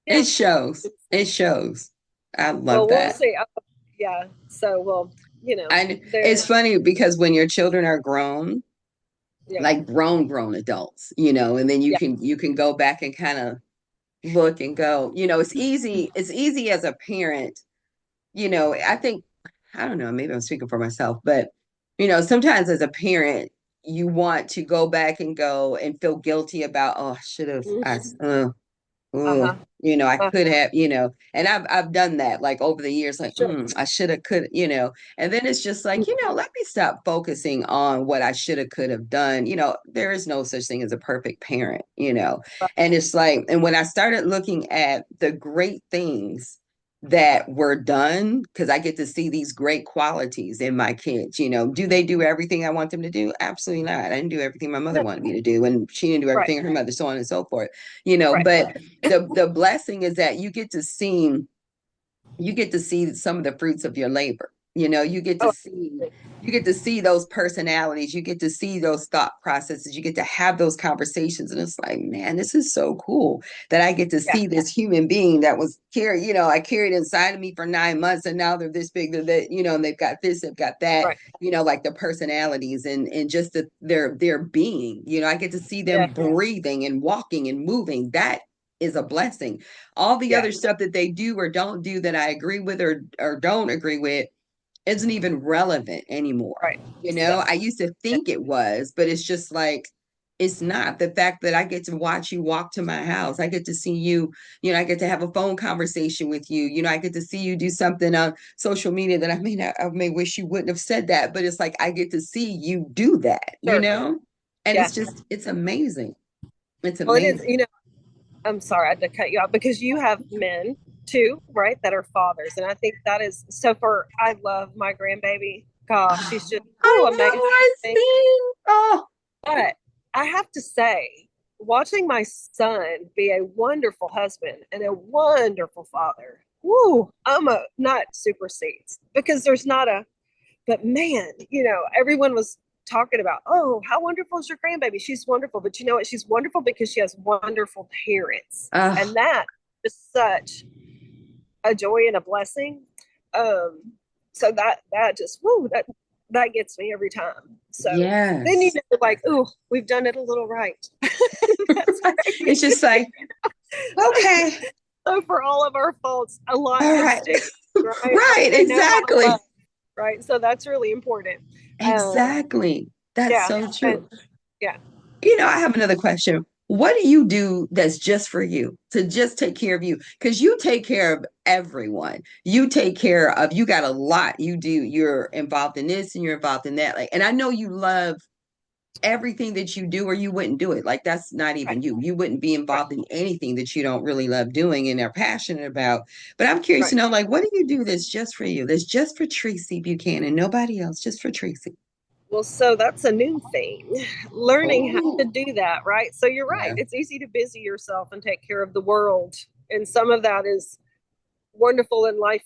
It yeah. shows. It shows. I love Well, we'll that. see. Yeah. So, well, And it's they're, funny because when your children are grown, yeah, like grown adults, and then you yeah, can go back and kind of look and go, it's easy as a parent, I think, I don't know, maybe I'm speaking for myself, but sometimes as a parent, you want to go back and go and feel guilty about, oh, I should have, mm-hmm, oh, uh-huh, I could uh-huh, have, and I've done that like over the years, like, sure, I should have, could, and then it's just like, mm-hmm, let me stop focusing on what I should have, could have done. There is no such thing as a perfect parent, and it's like, and when I started looking at the great things that were done, because I get to see these great qualities in my kids. Do they do everything I want them to do? Absolutely not. I didn't do everything my mother no, wanted me to do, and she didn't do right, everything her mother, so on and so forth. right, But the blessing is that you get to see some of the fruits of your labor. You get to oh, see those personalities, you get to see those thought processes, you get to have those conversations, and it's like, man, this is so cool that I get to yeah, see this human being that was carried, I carried inside of me for 9 months, and now they're this big, that and they've got this, they've got that, right, like the personalities and just their being. I get to see them yeah, breathing and walking and moving. That is a blessing. All the yeah, other stuff that they do or don't do that I agree with or don't agree with isn't even relevant anymore. right, so, I used to yeah, think it was, but it's just like, it's not. The fact that I get to watch you walk to my house, I get to see you, I get to have a phone conversation with you, I get to see you do something on social media that I may wish you wouldn't have said that, but it's like I get to see you do that, sure, and yeah. it's amazing. It's Well, it is, amazing. I'm sorry, I had to cut you off because you have men too, right, that are fathers. And I think that is so I love my grandbaby. Gosh, she's Oh, just, I amazing. know, I see. Oh, But I have to say, watching my son be a wonderful husband and a wonderful father, woo, I'm a not supersedes because there's not a, but man, everyone was talking about, oh, how wonderful is your grandbaby? She's wonderful. But you know what? She's wonderful because she has wonderful parents. oh, And that is such a joy and a blessing. Um, so that just woo, that gets me every time. So then yes. like, oh, we've done it a little right. That's great. It's just like, okay, So for all of our faults, a lot all good right. stick, right? Right, They know how to love, exactly. right? So that's really important. Um, Exactly. That's yeah, so and true. yeah, I have another question. What do you do that's just for you to just take care of you? Because you take care of everyone. You got a lot you do. You're involved in this and you're involved in that. Like, and I know you love everything that you do, or you wouldn't do it. Like, that's not right, even you. You wouldn't be right, involved in anything that you don't really love doing and are passionate about. But I'm curious to right. know, like, what do you do that's just for you? That's just for Treci Buchanan, nobody else, just for Treci. Well, so that's a new thing, learning how to Oh, do that, right? So you're right. yeah. It's easy to busy yourself and take care of the world. And some of that is wonderful and life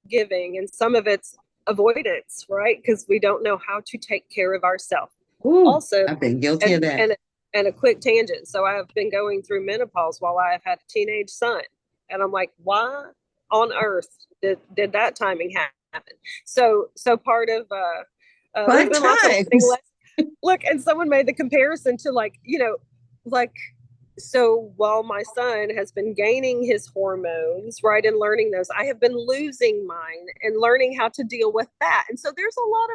giving, and some of it's avoidance, right? Because we don't know how to take care of ourselves. Ooh, Also, I've been guilty and of that. and and a quick tangent. So I have been going through menopause while I have had a teenage son, and I'm like, why on earth did that timing happen? So part of there's Fun been lots of learning times. lessons. Look, and someone made the comparison to like like so while my son has been gaining his hormones, right, and learning those, I have been losing mine and learning how to deal with that. And so there's a lot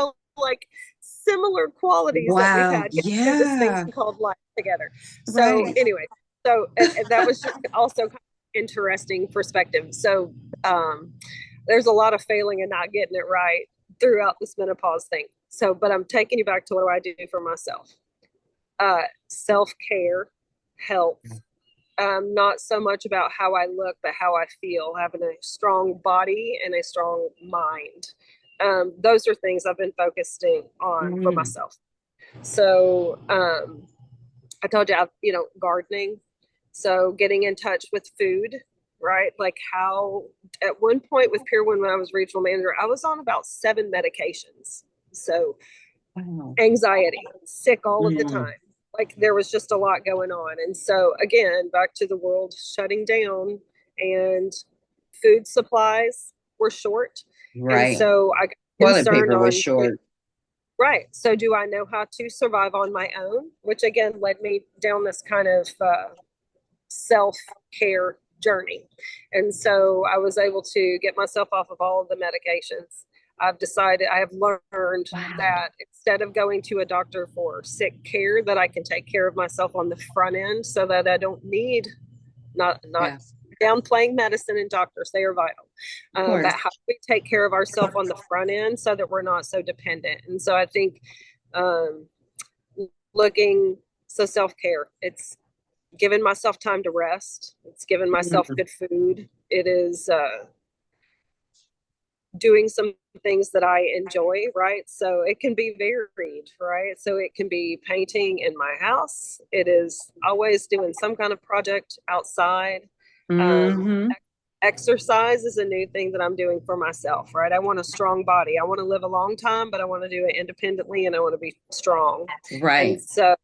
of like similar qualities that we've Wow. had getting through this thing Yeah. called life together. So Right. anyway, and that was just also kind of interesting perspective. So there's a lot of failing and not getting it right throughout this menopause thing. So, but I'm taking you back to what do I do for myself? Self care, health, not so much about how I look, but how I feel, having a strong body and a strong mind. Those are things I've been focusing on for Mm. myself. So I told you, gardening. So getting in touch with food, right? Like how at one point with Pure One, when I was regional manager, I was on about 7 medications. So Wow. anxiety, sick all of the Mm. time. Like there was just a lot going on. And so again, back to the world shutting down and food supplies were short. And Right. so I got Toilet concerned paper was on, short. right. So do I know how to survive on my own? Which again led me down this kind of self care journey. And so I was able to get myself off of all of the medications. I have learned Wow. that instead of going to a doctor for sick care, that I can take care of myself on the front end so that I don't need, not Yes. downplaying medicine and doctors, they are vital. Of But course. how do we take care of ourselves on the front end so that we're not so dependent? And so I think um, looking, so self care, it's giving myself time to rest. It's giving myself Mm. good food. It is doing some things that I enjoy, right? So it can be varied, right? So it can be painting in my house. It is always doing some kind of project outside. Um, Hmm. Exercise is a new thing that I'm doing for myself, right? I want a strong body. I want to live a long time, but I want to do it independently and I want to be strong. And Right. so,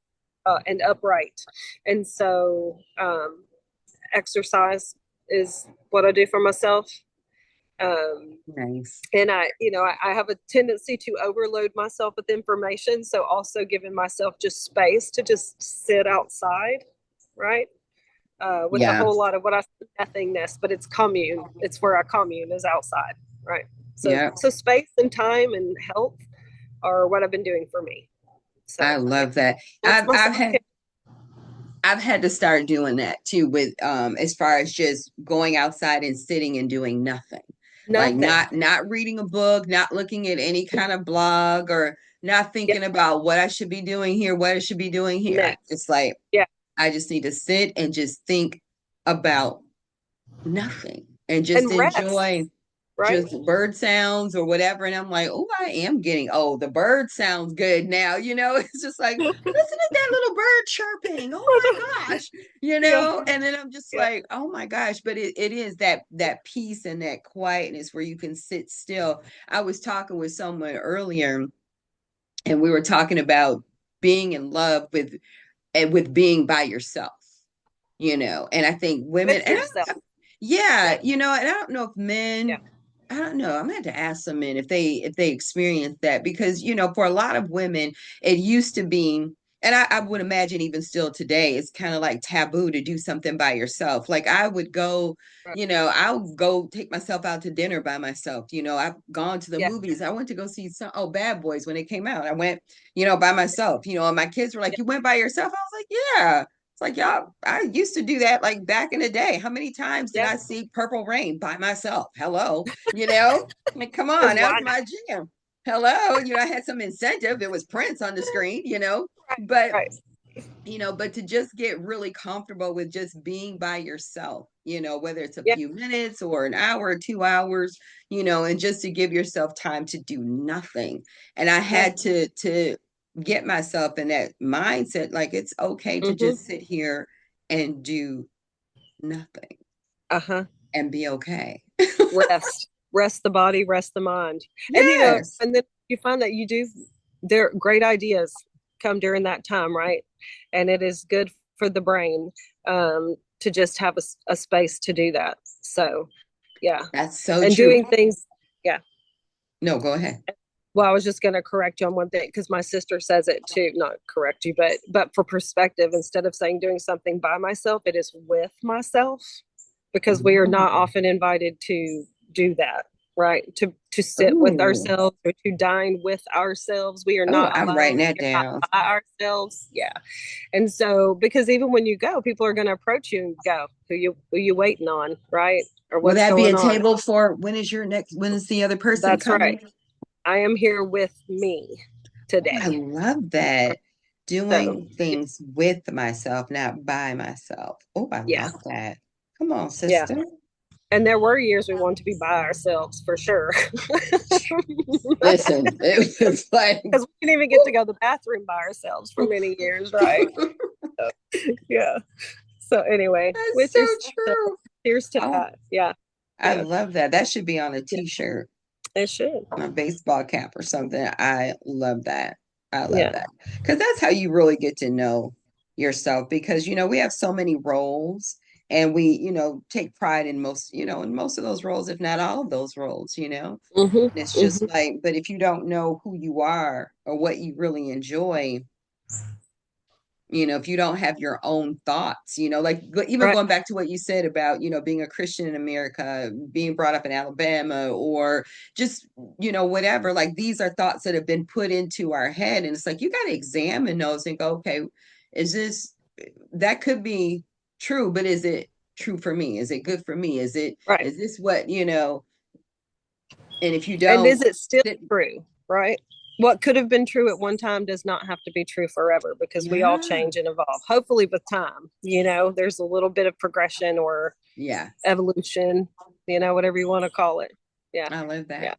and upright. And so, exercise is what I do for myself. Um, Nice. and I have a tendency to overload myself with information. So also giving myself just space to just sit outside, right? With a Yeah. whole lot of what I say nothingness, but it's commune. It's where I commune is outside, right? So, Yeah. so space and time and health are what I've been doing for me. I So yeah, love that. that's my I've self had care. I've had to start doing that too with as far as just going outside and sitting and doing nothing. Like Nothing. not reading a book, not looking at any kind of blog or not Yep. thinking about what I should be doing here, what I should be doing here. It's Next. like Yeah. I just need to sit and just think about nothing and just And rest, enjoy right? just bird sounds or whatever. And I'm like, oh, I am getting old. The bird sounds good now. It's just like, listen to that little bird chirping. Oh my gosh, Yeah. And then I'm just Yeah. like, oh my gosh. But it is that peace and that quietness where you can sit still. I was talking with someone earlier and we were talking about being in love with being by yourself, and I think women, With yourself. yeah, Yeah. and I don't know if Yeah. men, I don't know. I'm gonna have to ask some men if they experience that because for a lot of women, it used to be, and I would imagine even still today, it's kind of like taboo to do something by yourself. Like I would go, Right. I'll go take myself out to dinner by myself. I've gone to the Yeah. movies. I went to go see Bad Boys when it came out. I went, by myself. And my kids were like, Yeah. "You went by yourself?" I was like, "Yeah." It's like, y'all, I used to do that like back in the day. How many times did Yeah. I see Purple Rain by myself? Hello, like, come Because on, that was why not? my jam. Hello, I had some incentive. It was Prince on the screen, Right. but Right. but to just get really comfortable with just being by yourself, whether it's a Yeah. few minutes or an hour or 2 hours, and just to give yourself time to do nothing. And I Yeah. had to get myself in that mindset, like it's okay to Mm-hmm. just sit here and do nothing Uh-huh. and be okay. Rest the body, rest the mind. And Yes. and then you find that you do, there great ideas come during that time, right? And it is good for the brain to just have a space to do that. So yeah. That's so And true. doing things, yeah. No, go ahead. Well, I was just going to correct you on one thing because my sister says it too. Not correct you, but for perspective, instead of saying doing something by myself, it is with myself, because we are not Ooh. often invited to do that, right? To sit with Ooh. ourselves or to dine with ourselves. We are Oh, not I'm alone. writing that We're not down. by ourselves. Yeah. And so, because even when you go, people are going to approach you and go, who you waiting on, right? Or Will what's that be going a on? table for when is the other person That's coming? right. I am here with me Oh, I today. love that. So Doing things with myself, not by myself. Oh, I yeah, love that. Come on, yeah. sister. And there were years we wanted to be by ourselves for sure. Listen, it was like, Because we didn't even get to go to the bathroom by ourselves for many years, right? So, yeah. So anyway, that's with so yourself, true. cheers to Oh, that. Yeah. I Yeah. love that. That should be on a Yeah. t-shirt, It should. on a baseball cap or something. I love that. I love Yeah. that. Because that's how you really get to know yourself. Because, we have so many roles and we, take pride in most, in most of those roles, if not all of those roles. Mm-hmm. And it's just Mm-hmm. like, but if you don't know who you are or what you really enjoy, if you don't have your own thoughts, like even Right. going back to what you said about, being a Christian in America, being brought up in Alabama, or just, whatever, like these are thoughts that have been put into our head. And it's like, you got to examine those and go, okay, is this, that could be true, but is it true for me? Is it good for me? Right. Is this what, and if you And is don't, it still sit, true? Right. What could have been true at one time does not have to be true forever because we all yeah, change and evolve. Hopefully, with time, there's a little bit of progression or yeah, evolution, whatever you want to call it. Yeah. I love Yeah. that.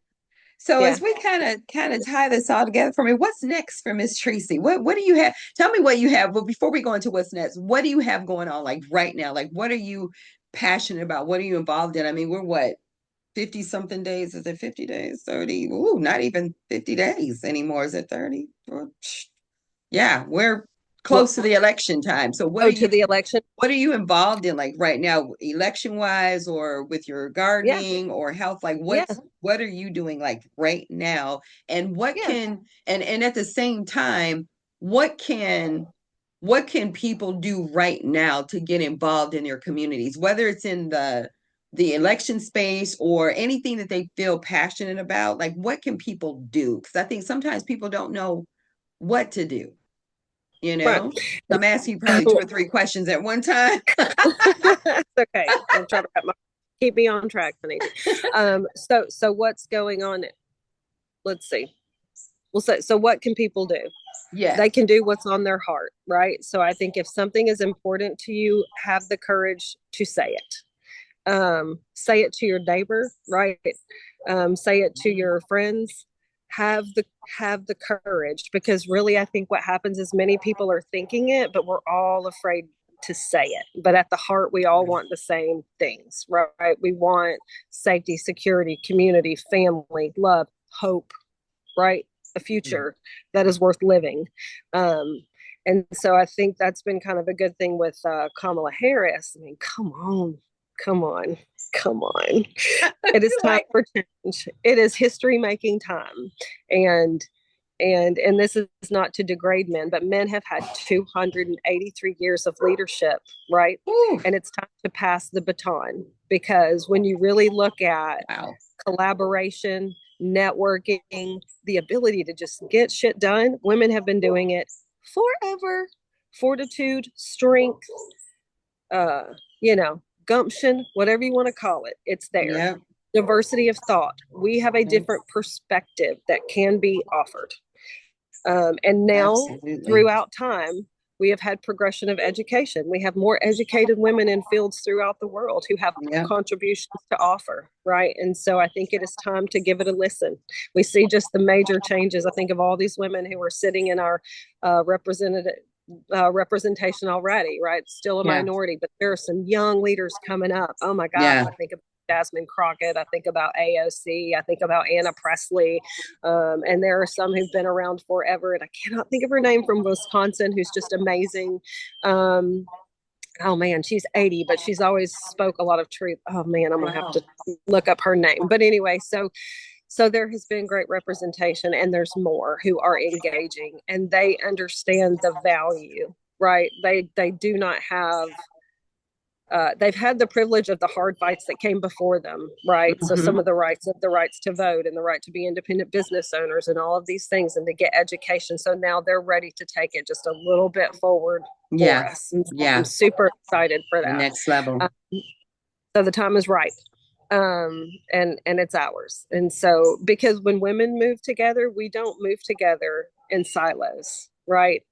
So Yeah. as we kind of tie this all together for me, what's next for Miss Treci? What do you have? Tell me what you have. But before we go into what's next, what do you have going on like right now? Like what are you passionate about? What are you involved in? I mean, we're what, 50 something days? Is it 50 days? 30? Ooh, not even 50 days anymore. Is it 30? Yeah, we're Well, close to the election time. So oh, to the election. what are you involved in like right now, election wise or with your Yeah. gardening or health? Like Yeah. what are you doing like right now? And what Yeah. can and at the same time, what can what can people do right now to get involved in their communities, whether it's in the election space or anything that they feel passionate about? Like what can people do? Because I think sometimes people don't know what to do, you Right. know? I'm asking you probably two or three questions at one time. It's okay. I'll try to keep me on track, honey. So what's going on? Let's see. Well, so what can people do? They Yes. can do what's on their heart, right? So I think if something is important to you, have the courage to say it. Say it to your neighbor, right? Say it to your friends. Have the have the courage, because really I think what happens is many people are thinking it, but we're all afraid to say it. But at the heart, we all want the same things, right? We want safety, security, community, family, love, hope, right? A future that is worth living. Um, and so I think that's been kind of a good thing with Kamala Harris. I mean, come on, come on. It is You time like, for change. It is history making time. And and this is not to degrade men, but men have had 283 years of leadership, right? ooh, And it's time to pass the baton, because when you really look at wow. collaboration, networking, the ability to just get shit done, women have been doing it forever. Fortitude, strength, uh, gumption, whatever you want to call it, it's there. Yep, Diversity of thought. We have a different perspective that can be offered. And now, absolutely. throughout time, we have had progression of education. We have more educated women in fields throughout the world who have Yep, contributions to offer, right? And so I think it is time to give it a listen. We see just the major changes. I think of all these women who are sitting in our representative representation already, right? Still a yeah, minority, but there are some young leaders coming up. Oh my God, yeah, I think of Jasmine Crockett, I think about AOC, I think about Anna Presley, and there are some who've been around forever, and I cannot think of her name, from Wisconsin, who's just amazing. Oh man, she's 80, but she's always spoke a lot of truth. Oh man, I'm gonna have wow. to look up her name. But anyway, so there has been great representation, and there's more who are engaging, and they understand the value, right? They do not have they've had the privilege of the hard fights that came before them, right? So some Hmm. of the rights to vote and the right to be independent business owners and all of these things, and to get education. So now they're ready to take it just a little bit forward for Yeah, us. And so I'm yeah, super excited for the that. next level. Um, so the time is right. And it's ours. And so, because when women move together, we don't move together in silos. right?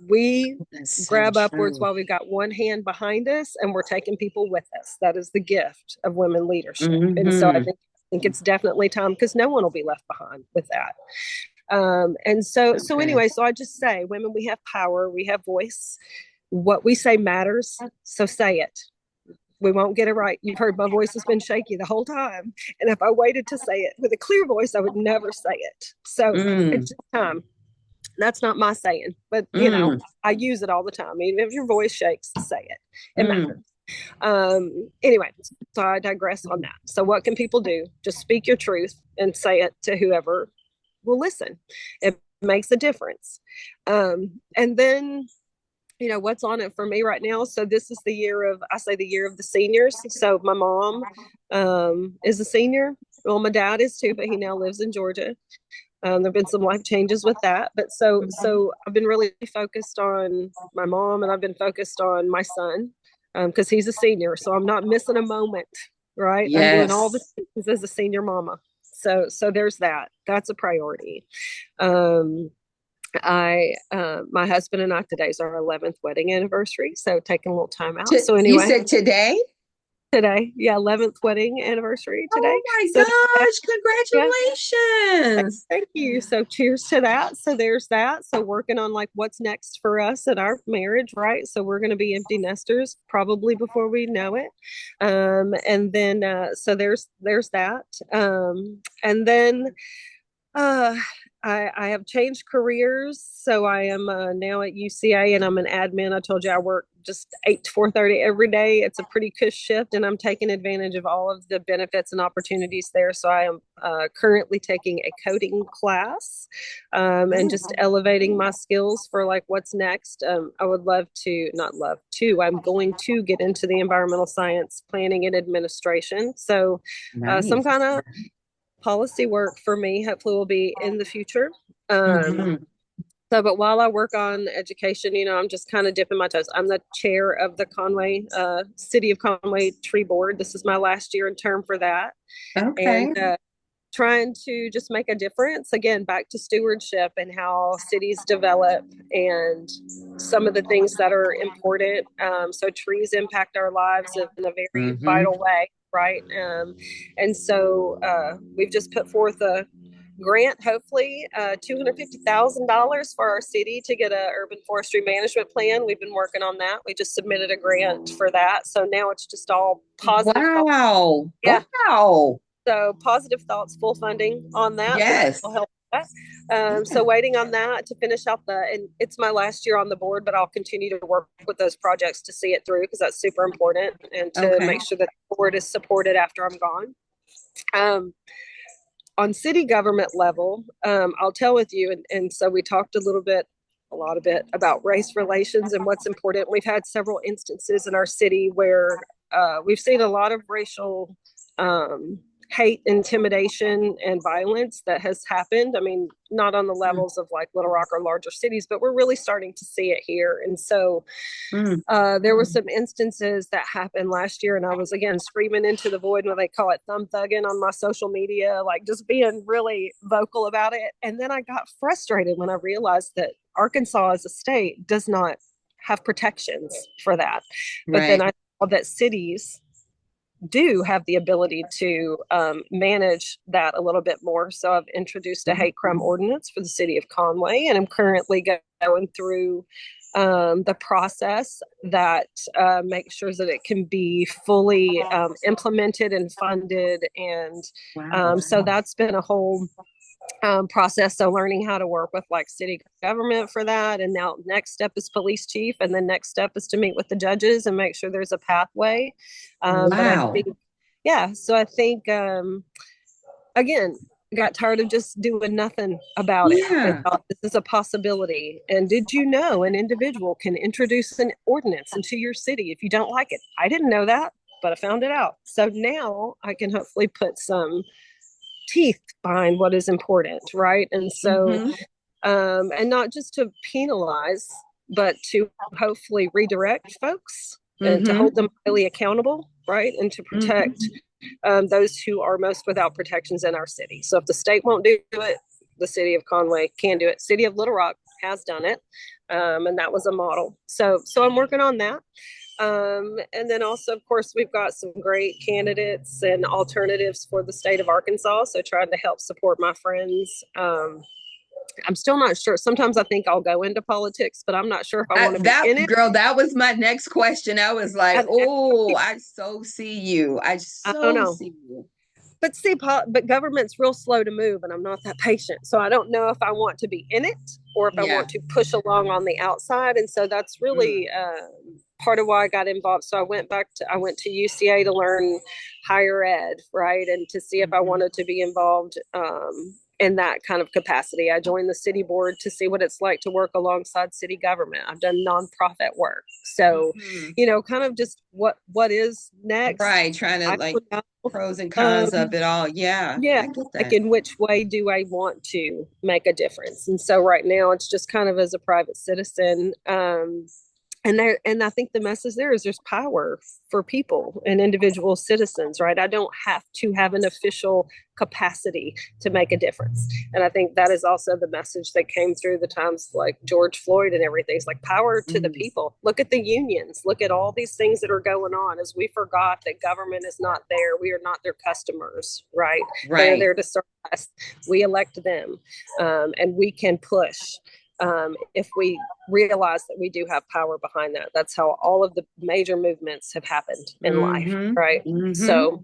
We That's so grab upwards true. while we've got one hand behind us and we're taking people with us. That is the gift of women leadership. And so I Hmm. think it's definitely time, because no one will be left behind with that. And so Okay. anyway, so I just say, women, we have power, we have voice. What we say matters. So say it. We won't get it right. You've heard my voice has been shaky the whole time. And if I waited to say it with a clear voice, I would never say it. So Mm, it's just time. That's not my saying, but mm, I use it all the time. Even if your voice shakes, say it. It matters. mm. Anyway, so I digress on that. So what can people do? Just speak your truth and say it to whoever will listen. It makes a difference. And then what's on it for me right now. So this is the year of, I say, the year of the seniors. So my mom is a senior. Well, my dad is too, but he now lives in Georgia. There've been some life changes with that, but so I've been really focused on my mom, and I've been focused on my son, because he's a senior, so I'm not missing a moment. Right, I'm doing all the Yes. things as a senior mama. So there's that. That's a priority. Um, I my husband and I, today's our 11th wedding anniversary, so taking a little time out. So You anyway, said today? today, yeah, 11th wedding anniversary today. Oh my So yeah, gosh, congratulations. thank you. So cheers to that. So there's that. So working on like what's next for us in our marriage, right? So we're going to be empty nesters probably before we know it. And then so there's that. And then uh I have changed careers. So I am now at UCA, and I'm an admin. I told you I work just 8 to 4:30 every day. It's a pretty cush shift, and I'm taking advantage of all of the benefits and opportunities there. So I am currently taking a coding class, and just elevating my skills for like what's next. I would love to, not love to, I'm going to get into the environmental science planning and administration. So some Nice. kind of policy work for me hopefully will be in the future. Um, Hmm. so, but while I work on education, I'm just kind of dipping my toes. I'm the chair of the Conway, City of Conway Tree Board. This is my last year in term for that. And Okay. trying to just make a difference, again, back to stewardship and how cities develop and some of the things that are important. So trees impact our lives in a very Hmm. vital way, right? And so we've just put forth a grant, hopefully $250,000 for our city to get a urban forestry management plan. We've been working on that. We just submitted a grant for that, so now it's just all positive thoughts. Wow. Yeah, Wow. so positive thoughts, full funding on that, so that will Yes. help that. Yeah. So waiting on that to finish out and it's my last year on the board, but I'll continue to work with those projects to see it through, because that's super important, and to Okay. make sure that the board is supported after I'm gone. Um, on city government level, I'll tell with you, and so we talked a lot of it about race relations and what's important. We've had several instances in our city where we've seen a lot of racial um, hate, intimidation, and violence that has happened. I mean, not on the levels of like Little Rock or larger cities, but we're really starting to see it here. And so Mm-hmm. there were some instances that happened last year, and I was again screaming into the void, when they call it thumb thugging, on my social media, like just being really vocal about it. And then I got frustrated when I realized that Arkansas as a state does not have protections for that. But then Right. I saw that cities do have the ability to manage that a little bit more. So I've introduced a hate crime ordinance for the city of Conway, and I'm currently going through the process that makes sure that it can be fully implemented and funded. And Wow. so that's been a whole process. So learning how to work with like city government for that. And now next step is police chief. And then next step is to meet with the judges and make sure there's a pathway. But I Wow. think, yeah, so I think, again, got tired of just doing nothing about it and Yeah. thought this is a possibility. And did you know an individual can introduce an ordinance into your city if you don't like it? I didn't know that, but I found it out. So now I can hopefully put some teeth behind what is important, right? And so, Hmm. and not just to penalize, but to hopefully redirect folks and to Hmm. hold them highly accountable, right? And to protect Hmm. those who are most without protections in our city. So if the state won't do it, the city of Conway can do it. City of Little Rock has done it, and that was a model. So I'm working on that. And then also, of course, we've got some great candidates and alternatives for the state of Arkansas. So trying to help support my friends. I'm still not sure. Sometimes I think I'll go into politics, but I'm not sure if I want to be That in it. girl, that was my next question. I was like, I, oh, I so see you. I I don't so know. see you. But see, but government's real slow to move, and I'm not that patient. So I don't know if I want to be in it or if I Yeah. want to push along on the outside. And so that's Mm. really part of why I got involved. So I went to UCA to learn higher ed, right, and to see if I Mm-hmm. wanted to be involved in that kind of capacity. I joined the city board to see what it's like to work alongside city government. I've done nonprofit work, so Mm-hmm. kind of just what is next. Right. Trying to I like don't know. pros and cons of Um, it all. Yeah, yeah, I get like that. in which way do I want to make a difference? And so right now it's just kind of as a private citizen. And I think the message there is there's power for people and individual citizens, right? I don't have to have an official capacity to make a difference. And I think that is also the message that came through the times like George Floyd and everything. It's like power to the Mm. people. Look at the unions. Look at all these things that are going on as we forgot that government is not there. We are not their customers, right? They are Right. there to serve us. We elect them, and we can push if we realize that we do have power behind that. That's how all of the major movements have happened in life, Mm-hmm. right? Mm-hmm. So,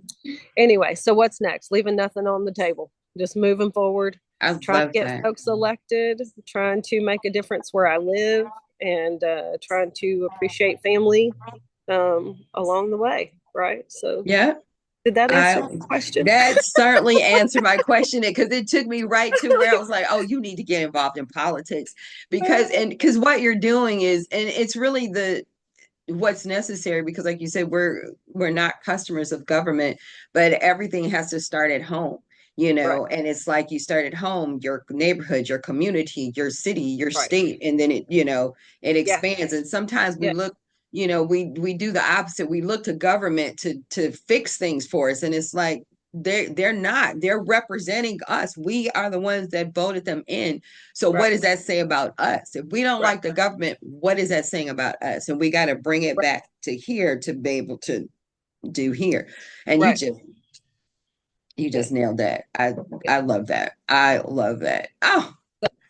anyway, so what's next? Leaving nothing on the table, just moving forward, I trying to love get that. folks elected, trying to make a difference where I live, and trying to appreciate family along the way, right? So, Yeah. did that answer I the question? that certainly answered my question because it took me right to where I was like, oh, you need to get involved in politics because what you're doing is and it's really the what's necessary because like you said we're not customers of government but everything has to start at home Right, and it's like you start at home your neighborhood your community your city your right. state and then it Yeah, expands and sometimes we yeah, look we do the opposite we look to government to fix things for us and it's like they're not they're representing us we are the ones that voted them in so what right, does that say about us? If we don't right, like the government, what is that saying about us? And we got to bring it right, back to here to be able to do here. And right. you Yeah, just nailed that. I yeah. I love that. I love that. Oh,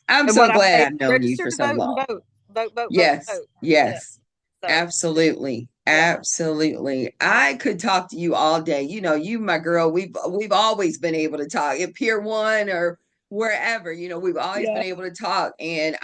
I'm And so what I glad say, I've known you register for to so vote and long. vote, vote, vote, vote, Yes, vote. That's it. yes. So Absolutely. yeah, Absolutely. I could talk to you all day. You, my girl, we've always been able to talk at Pier 1 or wherever, we've always been yeah. able to talk. And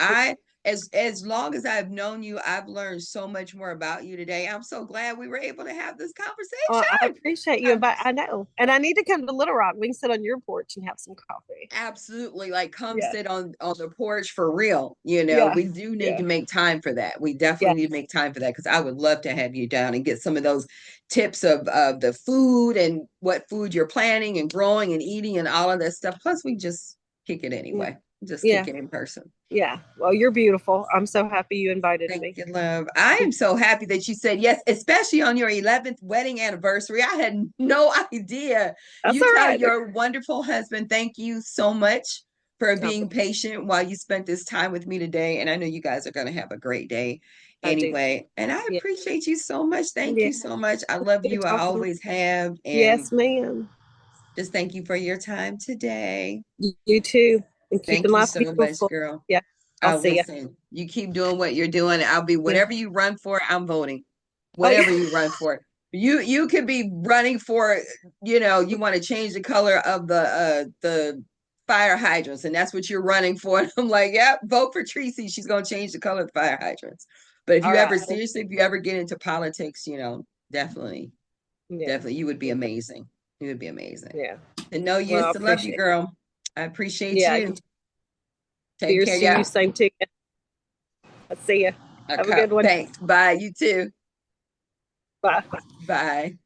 as long as I've known you, I've learned so much more about you today. I'm so glad we were able to have this I conversation. appreciate you, I'm but I know, and I need to come to Little Rock. We can sit on your porch and have some coffee. absolutely like come Yeah, sit on the porch for real. yeah, We do need yeah, to make time for that. We yeah, definitely need to make time for that because I would love to have you down and get some of those tips of the food and what food you're planning and growing and eating and all of that stuff. Plus we just kick it yeah, anyway, just yeah, kick it in person. yeah. Well, you're beautiful. I'm so happy you invited Thank me. you, love. I am so happy that you said yes, especially on your 11th wedding anniversary. I had no idea. That's You all tell right. your wonderful husband, thank you so much for I, being patient while you spent this time with me today. And I know you guys are going to have a great day I do. anyway. And I Yeah, appreciate you so much. Thank yeah. you so much. I love Good you. I talking. always have. And Yes, ma'am. just thank you for your time today. You too. And keeping Thank you life so much, beautiful. girl. Yeah. I'll Oh, see you. listen, you keep doing what you're doing. I'll be Yeah. whatever you run for, I'm voting. Oh, yeah. Whatever you run for. You could be running for, you want to change the color of the fire hydrants, and that's what you're running for. And I'm like, yeah, vote for Treci. She's gonna change the color of the fire hydrants. But if All you ever right. seriously, if you ever get into politics, definitely, Yeah. definitely you would be amazing. You would be amazing. Yeah. And know you Well, I used to love you, appreciate it. girl. I appreciate Yeah. you. Take care, Cheers to you. yeah. Same to you. I'll see you. Have a Okay. good one. Thanks. Bye. You too. Bye. Bye.